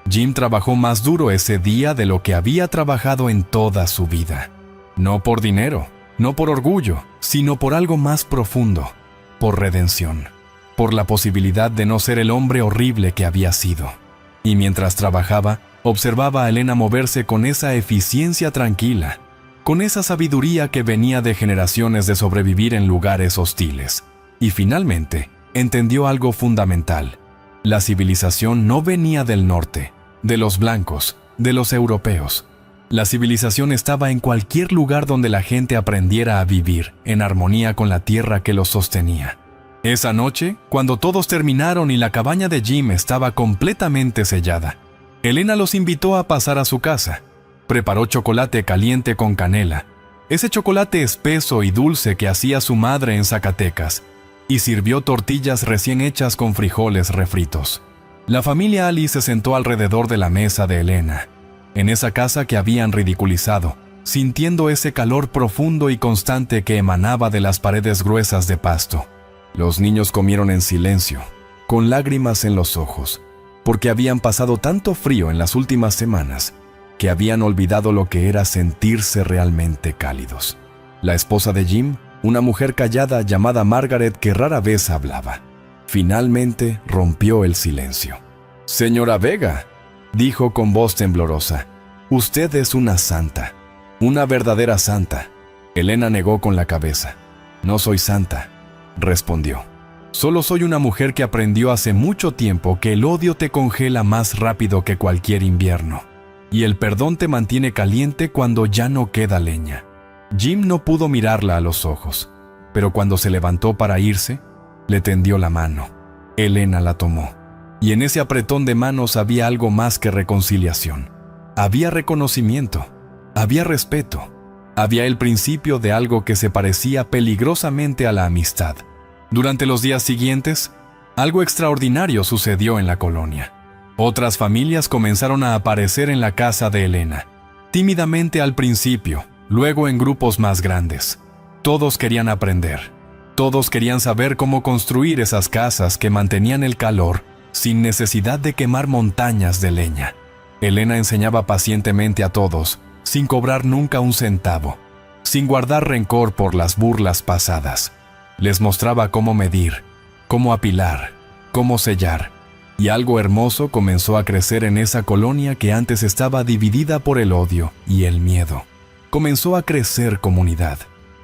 Jim trabajó más duro ese día de lo que había trabajado en toda su vida. No por dinero, no por orgullo, sino por algo más profundo, por redención, por la posibilidad de no ser el hombre horrible que había sido. Y mientras trabajaba, observaba a Elena moverse con esa eficiencia tranquila, con esa sabiduría que venía de generaciones de sobrevivir en lugares hostiles. Y finalmente, entendió algo fundamental. La civilización no venía del norte, de los blancos, de los europeos. La civilización estaba en cualquier lugar donde la gente aprendiera a vivir en armonía con la tierra que los sostenía. Esa noche, cuando todos terminaron y la cabaña de Jim estaba completamente sellada, Elena los invitó a pasar a su casa. Preparó chocolate caliente con canela, ese chocolate espeso y dulce que hacía su madre en Zacatecas, y sirvió tortillas recién hechas con frijoles refritos. La familia Alley se sentó alrededor de la mesa de Elena, en esa casa que habían ridiculizado, sintiendo ese calor profundo y constante que emanaba de las paredes gruesas de pasto. Los niños comieron en silencio, con lágrimas en los ojos, porque habían pasado tanto frío en las últimas semanas que habían olvidado lo que era sentirse realmente cálidos. La esposa de Jim, una mujer callada llamada Margaret que rara vez hablaba, finalmente rompió el silencio. «Señora Vega», dijo con voz temblorosa, «usted es una santa, una verdadera santa». Elena negó con la cabeza. «No soy santa», respondió. «Solo soy una mujer que aprendió hace mucho tiempo que el odio te congela más rápido que cualquier invierno, y el perdón te mantiene caliente cuando ya no queda leña». Jim no pudo mirarla a los ojos, pero cuando se levantó para irse, le tendió la mano. Elena la tomó, y en ese apretón de manos había algo más que reconciliación. Había reconocimiento, había respeto, había el principio de algo que se parecía peligrosamente a la amistad. Durante los días siguientes, algo extraordinario sucedió en la colonia. Otras familias comenzaron a aparecer en la casa de Elena, tímidamente al principio, luego en grupos más grandes. Todos querían aprender. Todos querían saber cómo construir esas casas que mantenían el calor sin necesidad de quemar montañas de leña. Elena enseñaba pacientemente a todos, sin cobrar nunca un centavo, sin guardar rencor por las burlas pasadas. Les mostraba cómo medir, cómo apilar, cómo sellar, Y algo hermoso comenzó a crecer en esa colonia que antes estaba dividida por el odio y el miedo. Comenzó a crecer comunidad,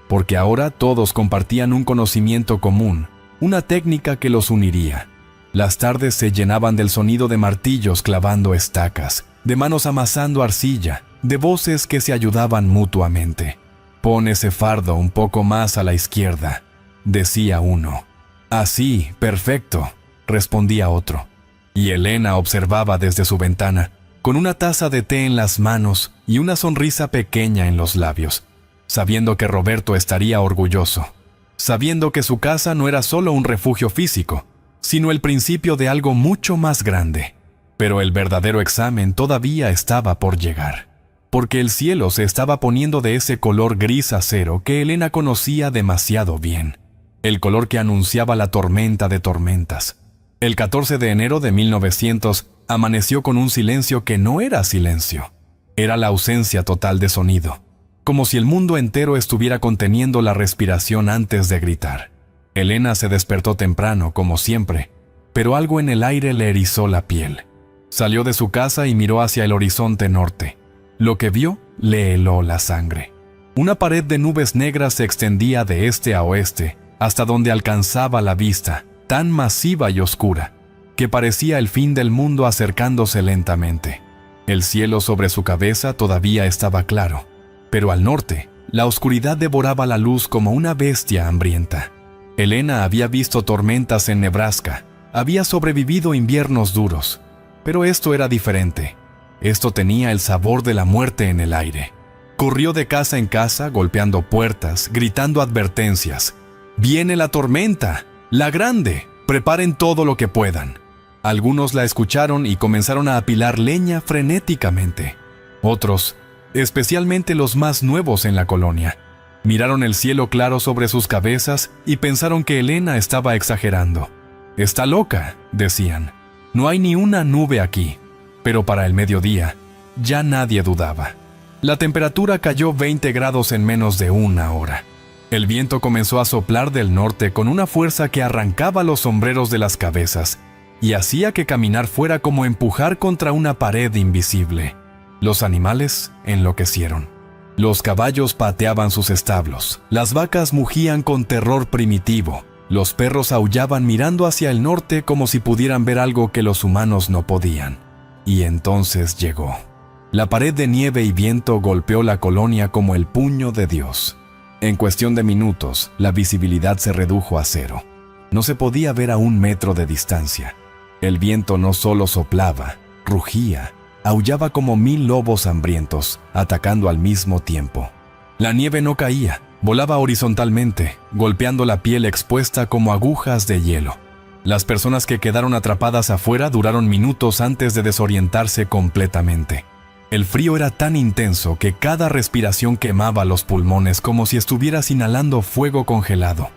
porque ahora todos compartían un conocimiento común, una técnica que los uniría. Las tardes se llenaban del sonido de martillos clavando estacas, de manos amasando arcilla, de voces que se ayudaban mutuamente. «Pon ese fardo un poco más a la izquierda», decía uno. «Así, perfecto», respondía otro. Y Elena observaba desde su ventana, con una taza de té en las manos y una sonrisa pequeña en los labios, sabiendo que Roberto estaría orgulloso, sabiendo que su casa no era solo un refugio físico, sino el principio de algo mucho más grande. Pero el verdadero examen todavía estaba por llegar, porque el cielo se estaba poniendo de ese color gris acero que Elena conocía demasiado bien, el color que anunciaba la tormenta de tormentas. El 14 de enero de 1900 amaneció con un silencio que no era silencio, era la ausencia total de sonido, como si el mundo entero estuviera conteniendo la respiración antes de gritar. Elena se despertó temprano, como siempre, pero algo en el aire le erizó la piel. Salió de su casa y miró hacia el horizonte norte. Lo que vio le heló la sangre. Una pared de nubes negras se extendía de este a oeste, hasta donde alcanzaba la vista, tan masiva y oscura, que parecía el fin del mundo acercándose lentamente. El cielo sobre su cabeza todavía estaba claro, pero al norte, la oscuridad devoraba la luz como una bestia hambrienta. Elena había visto tormentas en Nebraska, había sobrevivido inviernos duros, pero esto era diferente. Esto tenía el sabor de la muerte en el aire. Corrió de casa en casa, golpeando puertas, gritando advertencias. «¡Viene la tormenta! ¡La grande! Preparen todo lo que puedan». Algunos la escucharon y comenzaron a apilar leña frenéticamente. Otros, especialmente los más nuevos en la colonia, miraron el cielo claro sobre sus cabezas y pensaron que Elena estaba exagerando. «Está loca», decían. «No hay ni una nube aquí». Pero para el mediodía, ya nadie dudaba. La temperatura cayó 20 grados en menos de una hora. El viento comenzó a soplar del norte con una fuerza que arrancaba los sombreros de las cabezas y hacía que caminar fuera como empujar contra una pared invisible. Los animales enloquecieron. Los caballos pateaban sus establos, las vacas mugían con terror primitivo, los perros aullaban mirando hacia el norte como si pudieran ver algo que los humanos no podían. Y entonces llegó. La pared de nieve y viento golpeó la colonia como el puño de Dios. En cuestión de minutos, la visibilidad se redujo a cero. No se podía ver a 1 metro de distancia. El viento no solo soplaba, rugía, aullaba como 1000 lobos hambrientos, atacando al mismo tiempo. La nieve no caía, volaba horizontalmente, golpeando la piel expuesta como agujas de hielo. Las personas que quedaron atrapadas afuera duraron minutos antes de desorientarse completamente. El frío era tan intenso que cada respiración quemaba los pulmones como si estuvieras inhalando fuego congelado.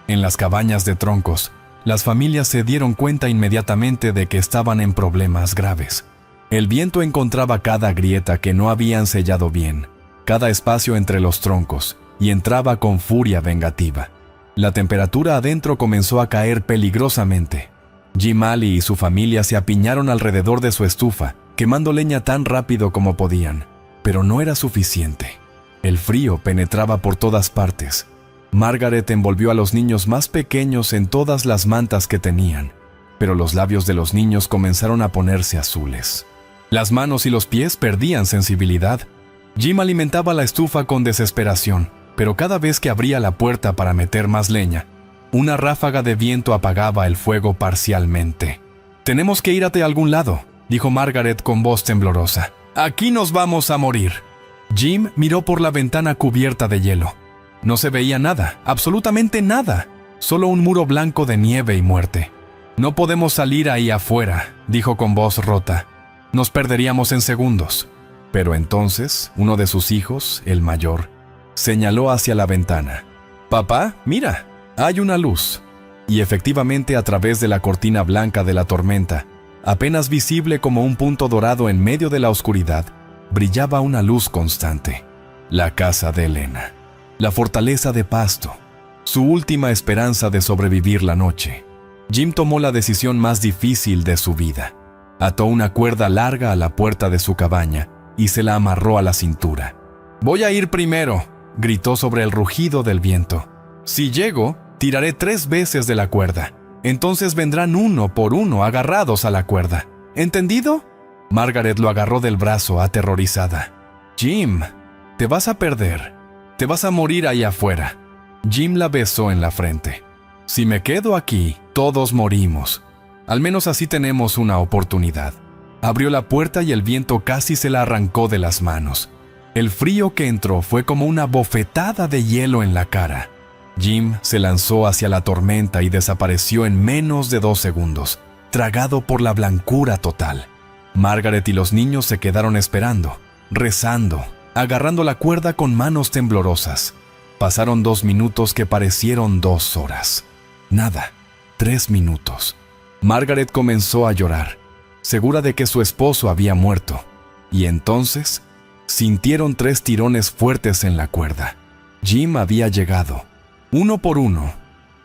En las cabañas de troncos, las familias se dieron cuenta inmediatamente de que estaban en problemas graves. El viento encontraba cada grieta que no habían sellado bien, cada espacio entre los troncos, y entraba con furia vengativa. La temperatura adentro comenzó a caer peligrosamente. Jim Ali y su familia se apiñaron alrededor de su estufa, quemando leña tan rápido como podían. Pero no era suficiente. El frío penetraba por todas partes. Margaret envolvió a los niños más pequeños en todas las mantas que tenían, pero los labios de los niños comenzaron a ponerse azules. Las manos y los pies perdían sensibilidad. Jim alimentaba la estufa con desesperación, pero cada vez que abría la puerta para meter más leña, una ráfaga de viento apagaba el fuego parcialmente. «Tenemos que ir hacia algún lado», dijo Margaret con voz temblorosa. «Aquí nos vamos a morir». Jim miró por la ventana cubierta de hielo. No se veía nada, absolutamente nada, solo un muro blanco de nieve y muerte. «No podemos salir ahí afuera», dijo con voz rota. «Nos perderíamos en segundos». Pero entonces, uno de sus hijos, el mayor, señaló hacia la ventana. «Papá, mira, hay una luz». Y efectivamente, a través de la cortina blanca de la tormenta, apenas visible como un punto dorado en medio de la oscuridad, brillaba una luz constante. La casa de Elena. La fortaleza de Pasto. Su última esperanza de sobrevivir la noche. Jim tomó la decisión más difícil de su vida. Ató una cuerda larga a la puerta de su cabaña y se la amarró a la cintura. «Voy a ir primero», gritó sobre el rugido del viento. «Si llego, tiraré 3 veces de la cuerda. Entonces vendrán uno por uno agarrados a la cuerda. ¿Entendido?» Margaret lo agarró del brazo, aterrorizada. «Jim, te vas a perder. Te vas a morir ahí afuera». Jim la besó en la frente. «Si me quedo aquí, todos morimos. Al menos así tenemos una oportunidad». Abrió la puerta y el viento casi se la arrancó de las manos. El frío que entró fue como una bofetada de hielo en la cara. Jim se lanzó hacia la tormenta y desapareció en menos de 2 segundos, tragado por la blancura total. Margaret y los niños se quedaron esperando, rezando, agarrando la cuerda con manos temblorosas. Pasaron 2 minutos que parecieron 2 horas. Nada, 3 minutos. Margaret comenzó a llorar, segura de que su esposo había muerto. Y entonces sintieron 3 tirones fuertes en la cuerda. Jim había llegado, uno por uno,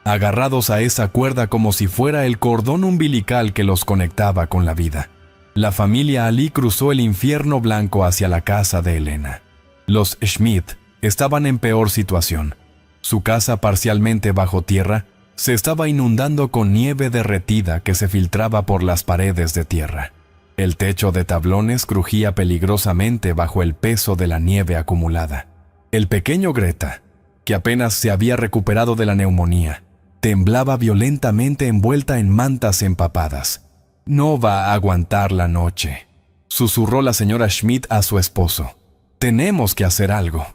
agarrados a esa cuerda como si fuera el cordón umbilical que los conectaba con la vida. La familia Ali cruzó el infierno blanco hacia la casa de Elena. Los Schmidt estaban en peor situación. Su casa, parcialmente bajo tierra, se estaba inundando con nieve derretida que se filtraba por las paredes de tierra. El techo de tablones crujía peligrosamente bajo el peso de la nieve acumulada. El pequeño Greta, que apenas se había recuperado de la neumonía, temblaba violentamente envuelta en mantas empapadas. «No va a aguantar la noche», susurró la señora Schmidt a su esposo. «Tenemos que hacer algo».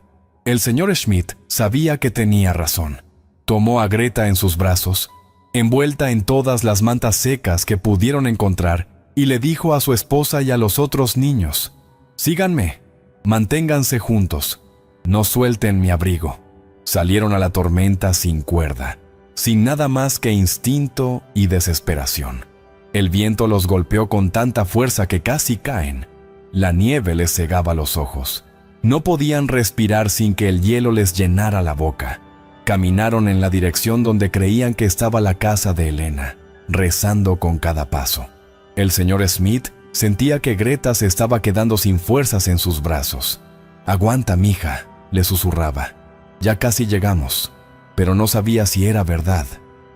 El señor Schmidt sabía que tenía razón. Tomó a Greta en sus brazos, envuelta en todas las mantas secas que pudieron encontrar, y le dijo a su esposa y a los otros niños: «Síganme, manténganse juntos, no suelten mi abrigo». Salieron a la tormenta sin cuerda, sin nada más que instinto y desesperación. El viento los golpeó con tanta fuerza que casi caen. La nieve les cegaba los ojos. No podían respirar sin que el hielo les llenara la boca. Caminaron en la dirección donde creían que estaba la casa de Elena, rezando con cada paso. El señor Smith sentía que Greta se estaba quedando sin fuerzas en sus brazos. «Aguanta, mija», le susurraba. «Ya casi llegamos». Pero no sabía si era verdad.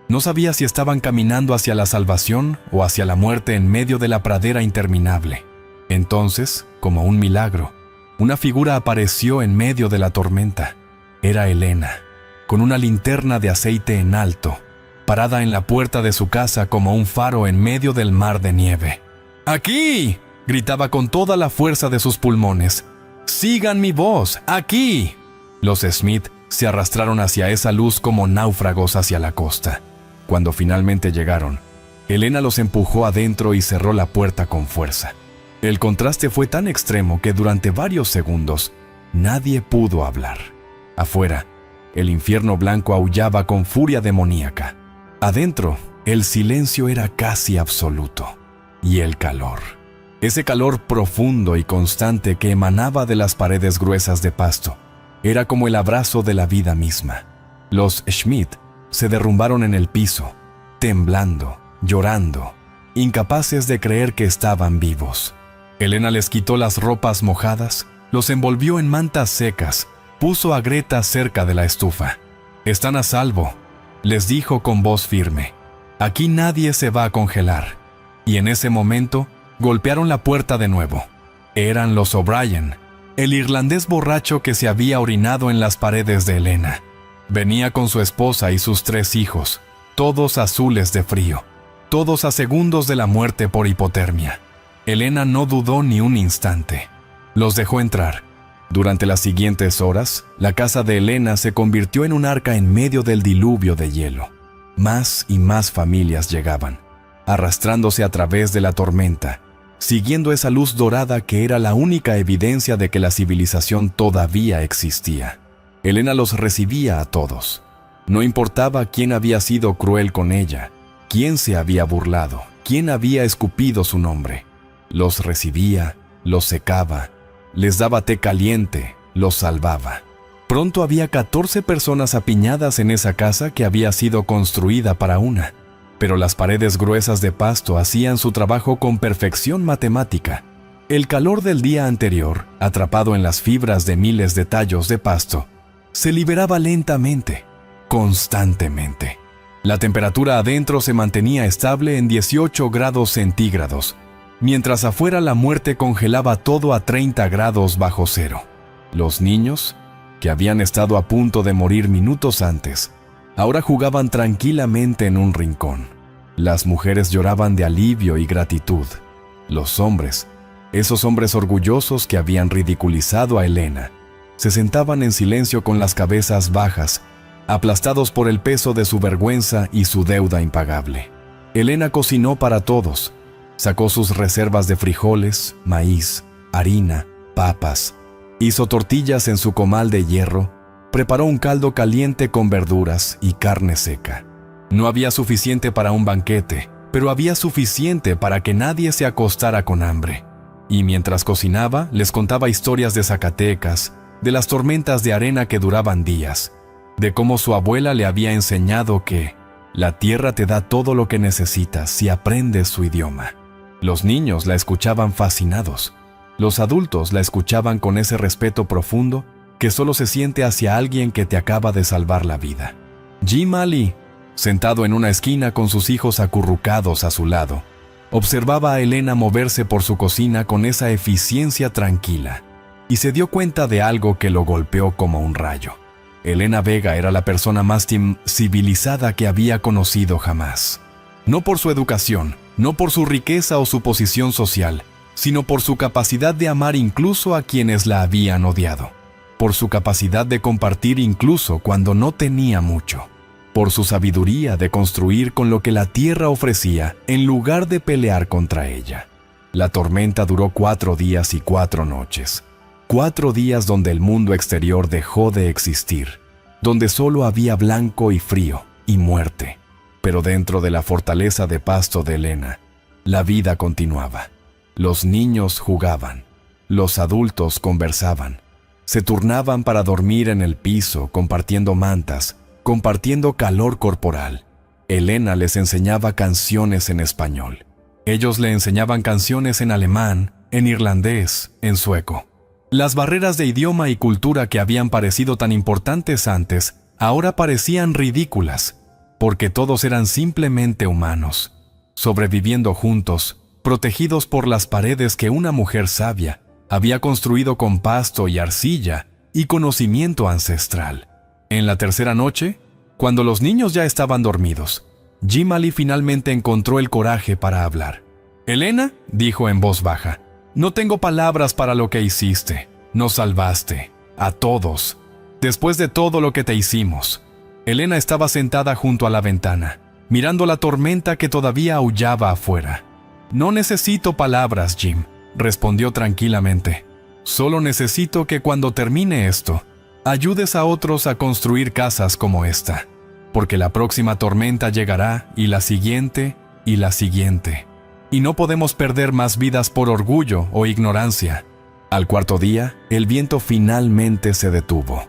No sabía si estaban caminando hacia la salvación o hacia la muerte en medio de la pradera interminable. Entonces, como un milagro, una figura apareció en medio de la tormenta. Era Elena, con una linterna de aceite en alto, parada en la puerta de su casa como un faro en medio del mar de nieve. «¡Aquí!», gritaba con toda la fuerza de sus pulmones. «¡Sigan mi voz! ¡Aquí!». Los Smith se arrastraron hacia esa luz como náufragos hacia la costa. Cuando finalmente llegaron, Elena los empujó adentro y cerró la puerta con fuerza. El contraste fue tan extremo que durante varios segundos nadie pudo hablar. Afuera, el infierno blanco aullaba con furia demoníaca. Adentro, el silencio era casi absoluto. Y el calor. Ese calor profundo y constante que emanaba de las paredes gruesas de pasto, era como el abrazo de la vida misma. Los Schmidt se derrumbaron en el piso, temblando, llorando, incapaces de creer que estaban vivos. Elena les quitó las ropas mojadas, los envolvió en mantas secas, puso a Greta cerca de la estufa. «Están a salvo», les dijo con voz firme. «Aquí nadie se va a congelar». Y en ese momento, golpearon la puerta de nuevo. Eran los O'Brien, el irlandés borracho que se había orinado en las paredes de Elena. Venía con su esposa y sus 3 hijos, todos azules de frío, todos a segundos de la muerte por hipotermia. Elena no dudó ni un instante. Los dejó entrar. Durante las siguientes horas, la casa de Elena se convirtió en un arca en medio del diluvio de hielo. Más y más familias llegaban, arrastrándose a través de la tormenta, siguiendo esa luz dorada que era la única evidencia de que la civilización todavía existía. Elena los recibía a todos. No importaba quién había sido cruel con ella, quién se había burlado, quién había escupido su nombre. Los recibía, los secaba, les daba té caliente, los salvaba. Pronto había 14 personas apiñadas en esa casa que había sido construida para una. pero las paredes gruesas de pasto hacían su trabajo con perfección matemática. El calor del día anterior, atrapado en las fibras de miles de tallos de pasto, se liberaba lentamente, constantemente. La temperatura adentro se mantenía estable en 18 grados centígrados, mientras afuera la muerte congelaba todo a 30 grados bajo cero. Los niños, que habían estado a punto de morir minutos antes, ahora jugaban tranquilamente en un rincón. Las mujeres lloraban de alivio y gratitud. Los hombres, esos hombres orgullosos que habían ridiculizado a Elena, se sentaban en silencio con las cabezas bajas, aplastados por el peso de su vergüenza y su deuda impagable. Elena cocinó para todos. Sacó sus reservas de frijoles, maíz, harina, papas. Hizo tortillas en su comal de hierro. Preparó un caldo caliente con verduras y carne seca. No había suficiente para un banquete, pero había suficiente para que nadie se acostara con hambre. Y mientras cocinaba, les contaba historias de Zacatecas, de las tormentas de arena que duraban días, de cómo su abuela le había enseñado que la tierra te da todo lo que necesitas si aprendes su idioma. Los niños la escuchaban fascinados. Los adultos la escuchaban con ese respeto profundo que solo se siente hacia alguien que te acaba de salvar la vida. Jim Ali, sentado en una esquina con sus hijos acurrucados a su lado, observaba a Elena moverse por su cocina con esa eficiencia tranquila y se dio cuenta de algo que lo golpeó como un rayo. Elena Vega era la persona más civilizada que había conocido jamás. No por su educación, no por su riqueza o su posición social, sino por su capacidad de amar incluso a quienes la habían odiado, por su capacidad de compartir incluso cuando no tenía mucho, por su sabiduría de construir con lo que la tierra ofrecía en lugar de pelear contra ella. La tormenta duró 4 días y 4 noches. 4 días donde el mundo exterior dejó de existir, donde solo había blanco y frío y muerte. Pero dentro de la fortaleza de pasto de Elena, la vida continuaba. Los niños jugaban, los adultos conversaban, se turnaban para dormir en el piso, compartiendo mantas, compartiendo calor corporal. Elena les enseñaba canciones en español. Ellos le enseñaban canciones en alemán, en irlandés, en sueco. Las barreras de idioma y cultura que habían parecido tan importantes antes, ahora parecían ridículas, porque todos eran simplemente humanos, sobreviviendo juntos, protegidos por las paredes que una mujer sabia había construido con pasto y arcilla y conocimiento ancestral. En la tercera noche, cuando los niños ya estaban dormidos, Jim Ali finalmente encontró el coraje para hablar. «Elena», dijo en voz baja, «no tengo palabras para lo que hiciste. Nos salvaste, a todos, después de todo lo que te hicimos». Elena estaba sentada junto a la ventana, mirando la tormenta que todavía aullaba afuera. «No necesito palabras, Jim», respondió tranquilamente. «Solo necesito que cuando termine esto, ayudes a otros a construir casas como esta, porque la próxima tormenta llegará y la siguiente y la siguiente. Y no podemos perder más vidas por orgullo o ignorancia». Al cuarto día, el viento finalmente se detuvo.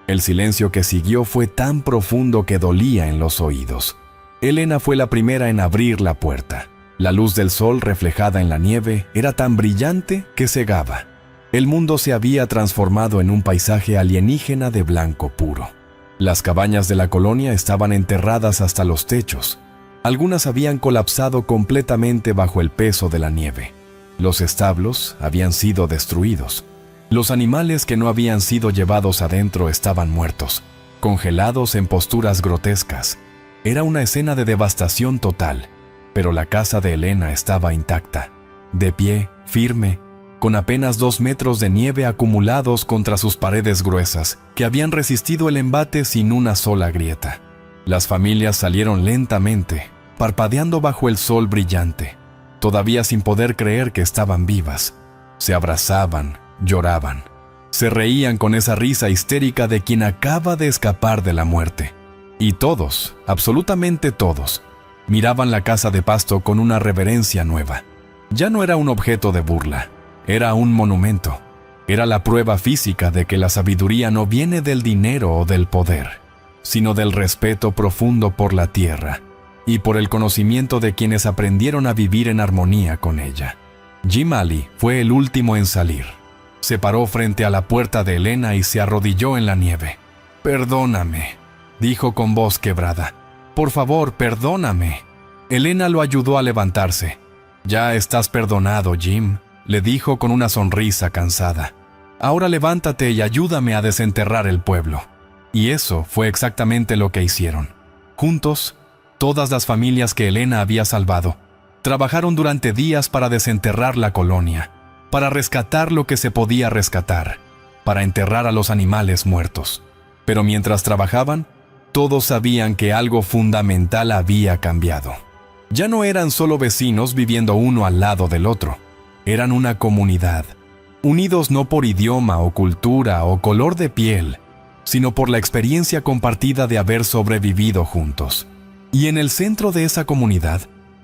El silencio que siguió fue tan profundo que dolía en los oídos. Elena fue la primera en abrir la puerta. La luz del sol reflejada en la nieve era tan brillante que cegaba. El mundo se había transformado en un paisaje alienígena de blanco puro. Las cabañas de la colonia estaban enterradas hasta los techos. Algunas habían colapsado completamente bajo el peso de la nieve. Los establos habían sido destruidos. Los animales que no habían sido llevados adentro estaban muertos, congelados en posturas grotescas. Era una escena de devastación total, pero la casa de Elena estaba intacta, de pie, firme, con apenas 2 metros de nieve acumulados contra sus paredes gruesas, que habían resistido el embate sin una sola grieta. Las familias salieron lentamente, parpadeando bajo el sol brillante, todavía sin poder creer que estaban vivas. Se abrazaban, lloraban, se reían con esa risa histérica de quien acaba de escapar de la muerte. Y todos, absolutamente todos, miraban la casa de pasto con una reverencia nueva. Ya no era un objeto de burla, era un monumento. Era la prueba física de que la sabiduría no viene del dinero o del poder, sino del respeto profundo por la tierra y por el conocimiento de quienes aprendieron a vivir en armonía con ella. Jim Ali fue el último en salir. Se paró frente a la puerta de Elena y se arrodilló en la nieve. «Perdóname», dijo con voz quebrada. «Por favor, perdóname». Elena lo ayudó a levantarse. «Ya estás perdonado, Jim», le dijo con una sonrisa cansada. «Ahora levántate y ayúdame a desenterrar el pueblo». Y eso fue exactamente lo que hicieron. Juntos, todas las familias que Elena había salvado, trabajaron durante días para desenterrar la colonia, para rescatar lo que se podía rescatar, para enterrar a los animales muertos. Pero mientras trabajaban, todos sabían que algo fundamental había cambiado. Ya no eran solo vecinos viviendo uno al lado del otro. Eran una comunidad, unidos no por idioma o cultura o color de piel, sino por la experiencia compartida de haber sobrevivido juntos. Y en el centro de esa comunidad,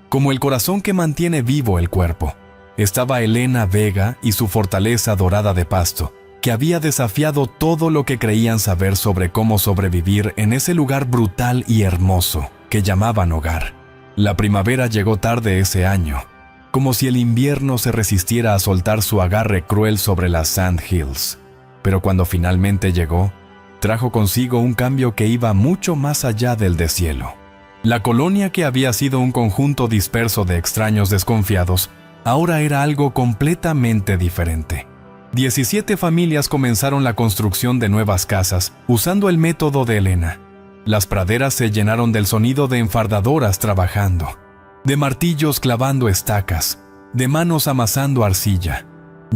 como el corazón que mantiene vivo el cuerpo, estaba Elena Vega y su fortaleza dorada de pasto, que había desafiado todo lo que creían saber sobre cómo sobrevivir en ese lugar brutal y hermoso que llamaban hogar. La primavera llegó tarde ese año, como si el invierno se resistiera a soltar su agarre cruel sobre las Sand Hills. Pero cuando finalmente llegó, trajo consigo un cambio que iba mucho más allá del deshielo. La colonia, que había sido un conjunto disperso de extraños desconfiados, ahora era algo completamente diferente. 17 familias comenzaron la construcción de nuevas casas usando el método de Elena. Las praderas se llenaron del sonido de enfardadoras trabajando, de martillos clavando estacas, de manos amasando arcilla.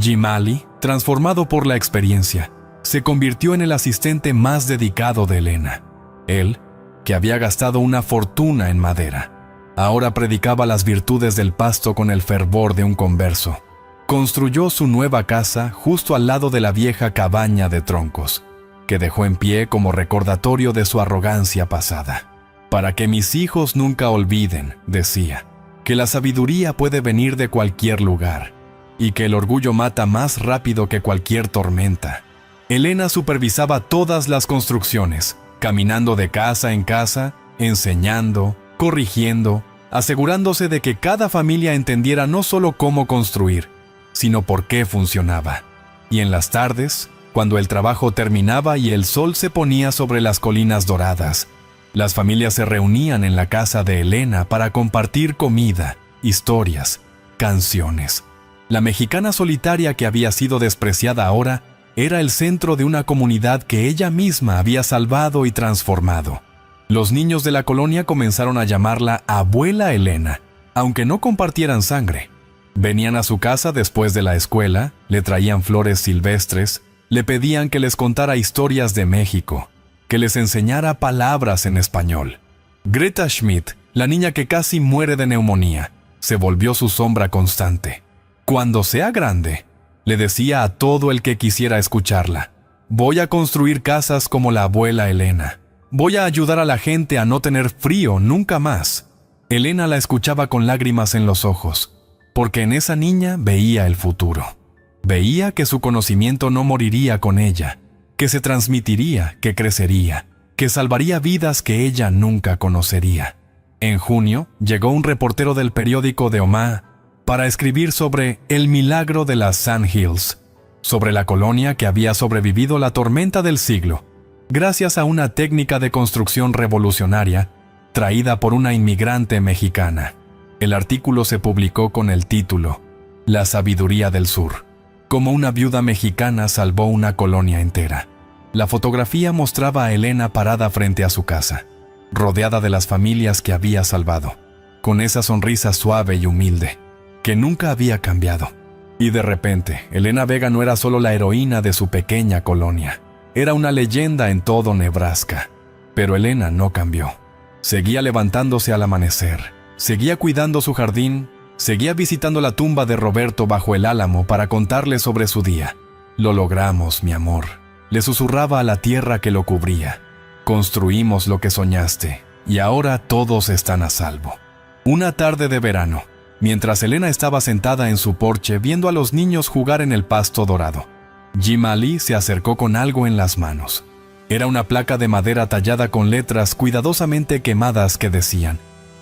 Jim Ali, transformado por la experiencia, se convirtió en el asistente más dedicado de Elena. Él, que había gastado una fortuna en madera, ahora predicaba las virtudes del pasto con el fervor de un converso. Construyó su nueva casa justo al lado de la vieja cabaña de troncos, que dejó en pie como recordatorio de su arrogancia pasada. «Para que mis hijos nunca olviden», decía, «que la sabiduría puede venir de cualquier lugar, y que el orgullo mata más rápido que cualquier tormenta». Elena supervisaba todas las construcciones, caminando de casa en casa, enseñando, corrigiendo, asegurándose de que cada familia entendiera no solo cómo construir, sino por qué funcionaba. Y en las tardes, cuando el trabajo terminaba y el sol se ponía sobre las colinas doradas, las familias se reunían en la casa de Elena para compartir comida, historias, canciones. La mexicana solitaria que había sido despreciada ahora era el centro de una comunidad que ella misma había salvado y transformado. Los niños de la colonia comenzaron a llamarla Abuela Elena, aunque no compartieran sangre. Venían a su casa después de la escuela, le traían flores silvestres, le pedían que les contara historias de México, que les enseñara palabras en español. Greta Schmidt, la niña que casi muere de neumonía, se volvió su sombra constante. «Cuando sea grande», le decía a todo el que quisiera escucharla, «voy a construir casas como la abuela Elena. Voy a ayudar a la gente a no tener frío nunca más». Elena la escuchaba con lágrimas en los ojos, porque en esa niña veía el futuro. Veía que su conocimiento no moriría con ella, que se transmitiría, que crecería, que salvaría vidas que ella nunca conocería. En junio, llegó un reportero del periódico de Omaha para escribir sobre el milagro de las Sand Hills, sobre la colonia que había sobrevivido la tormenta del siglo, gracias a una técnica de construcción revolucionaria traída por una inmigrante mexicana. El artículo se publicó con el título «La sabiduría del sur. Cómo una viuda mexicana salvó una colonia entera». La fotografía mostraba a Elena parada frente a su casa, rodeada de las familias que había salvado, con esa sonrisa suave y humilde, que nunca había cambiado. Y de repente, Elena Vega no era solo la heroína de su pequeña colonia, era una leyenda en todo Nebraska. Pero Elena no cambió. Seguía levantándose al amanecer, seguía cuidando su jardín, seguía visitando la tumba de Roberto bajo el álamo para contarle sobre su día. «Lo logramos, mi amor», le susurraba a la tierra que lo cubría. «Construimos lo que soñaste, y ahora todos están a salvo». Una tarde de verano, mientras Elena estaba sentada en su porche viendo a los niños jugar en el pasto dorado, Jim Ali se acercó con algo en las manos. Era una placa de madera tallada con letras cuidadosamente quemadas que decían: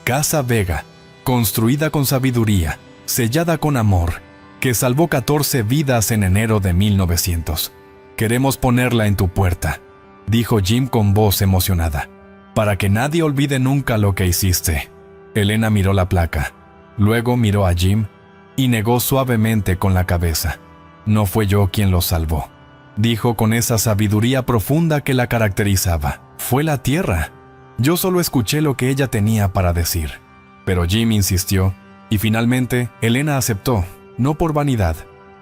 Casa Vega, construida con sabiduría, sellada con amor, que salvó 14 vidas en enero de 1900. Queremos ponerla en tu puerta, dijo Jim con voz emocionada, para que nadie olvide nunca lo que hiciste. Elena miró la placa, luego miró a Jim y negó suavemente con la cabeza. No fue yo quien lo salvó, dijo con esa sabiduría profunda que la caracterizaba. Fue la tierra. Yo solo escuché lo que ella tenía para decir. Pero Jim insistió, y finalmente Elena aceptó, no por vanidad,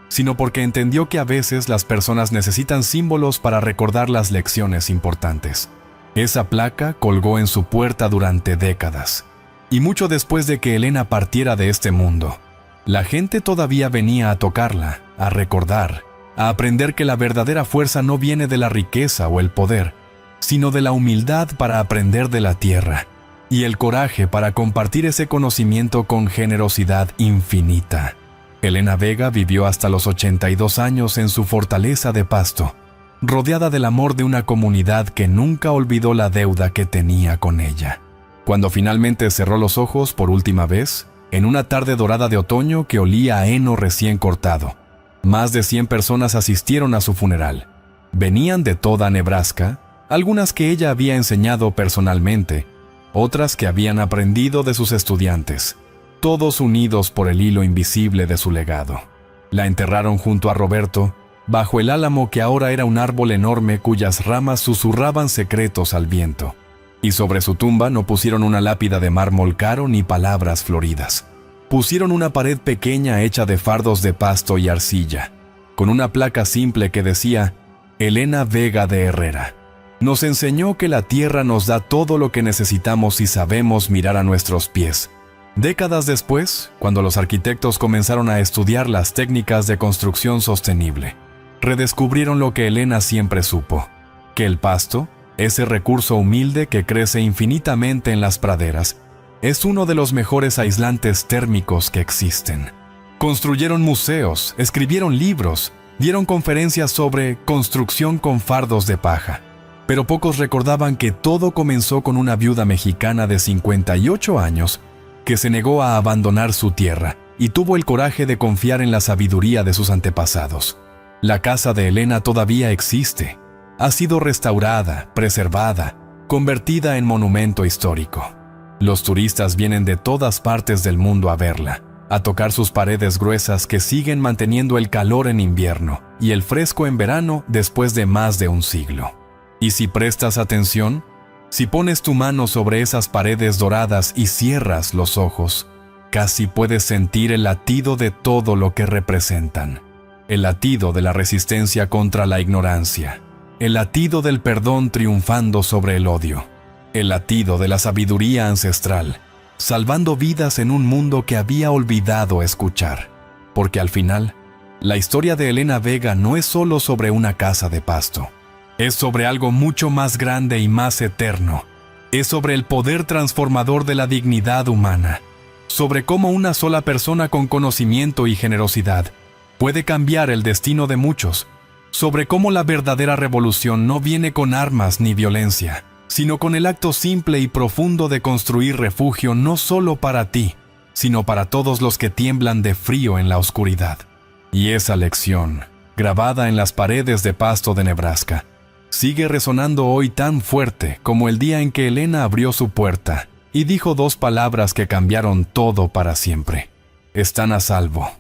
sino porque entendió que a veces las personas necesitan símbolos para recordar las lecciones importantes. Esa placa colgó en su puerta durante décadas, y mucho después de que Elena partiera de este mundo, la gente todavía venía a tocarla, a recordar, a aprender que la verdadera fuerza no viene de la riqueza o el poder, sino de la humildad para aprender de la tierra, y el coraje para compartir ese conocimiento con generosidad infinita. Elena Vega vivió hasta los 82 años en su fortaleza de Pasto, rodeada del amor de una comunidad que nunca olvidó la deuda que tenía con ella. Cuando finalmente cerró los ojos por última vez, en una tarde dorada de otoño que olía a heno recién cortado, más de 100 personas asistieron a su funeral. Venían de toda Nebraska, algunas que ella había enseñado personalmente, otras que habían aprendido de sus estudiantes, todos unidos por el hilo invisible de su legado. La enterraron junto a Roberto, bajo el álamo que ahora era un árbol enorme cuyas ramas susurraban secretos al viento. Y sobre su tumba no pusieron una lápida de mármol caro ni palabras floridas. Pusieron una pared pequeña hecha de fardos de pasto y arcilla, con una placa simple que decía Elena Vega de Herrera. Nos enseñó que la tierra nos da todo lo que necesitamos si sabemos mirar a nuestros pies. Décadas después, cuando los arquitectos comenzaron a estudiar las técnicas de construcción sostenible, redescubrieron lo que Elena siempre supo, que el pasto, ese recurso humilde que crece infinitamente en las praderas, es uno de los mejores aislantes térmicos que existen. Construyeron museos, escribieron libros, dieron conferencias sobre construcción con fardos de paja. Pero pocos recordaban que todo comenzó con una viuda mexicana de 58 años que se negó a abandonar su tierra y tuvo el coraje de confiar en la sabiduría de sus antepasados. La casa de Elena todavía existe. Ha sido restaurada, preservada, convertida en monumento histórico. Los turistas vienen de todas partes del mundo a verla, a tocar sus paredes gruesas que siguen manteniendo el calor en invierno y el fresco en verano después de más de un siglo. Y si prestas atención, si pones tu mano sobre esas paredes doradas y cierras los ojos, casi puedes sentir el latido de todo lo que representan. El latido de la resistencia contra la ignorancia. El latido del perdón triunfando sobre el odio. El latido de la sabiduría ancestral, salvando vidas en un mundo que había olvidado escuchar. Porque al final, la historia de Elena Vega no es solo sobre una casa de pasto. Es sobre algo mucho más grande y más eterno. Es sobre el poder transformador de la dignidad humana. Sobre cómo una sola persona con conocimiento y generosidad puede cambiar el destino de muchos. Sobre cómo la verdadera revolución no viene con armas ni violencia, sino con el acto simple y profundo de construir refugio no solo para ti, sino para todos los que tiemblan de frío en la oscuridad. Y esa lección, grabada en las paredes de pasto de Nebraska, sigue resonando hoy tan fuerte como el día en que Elena abrió su puerta y dijo dos palabras que cambiaron todo para siempre. Están a salvo.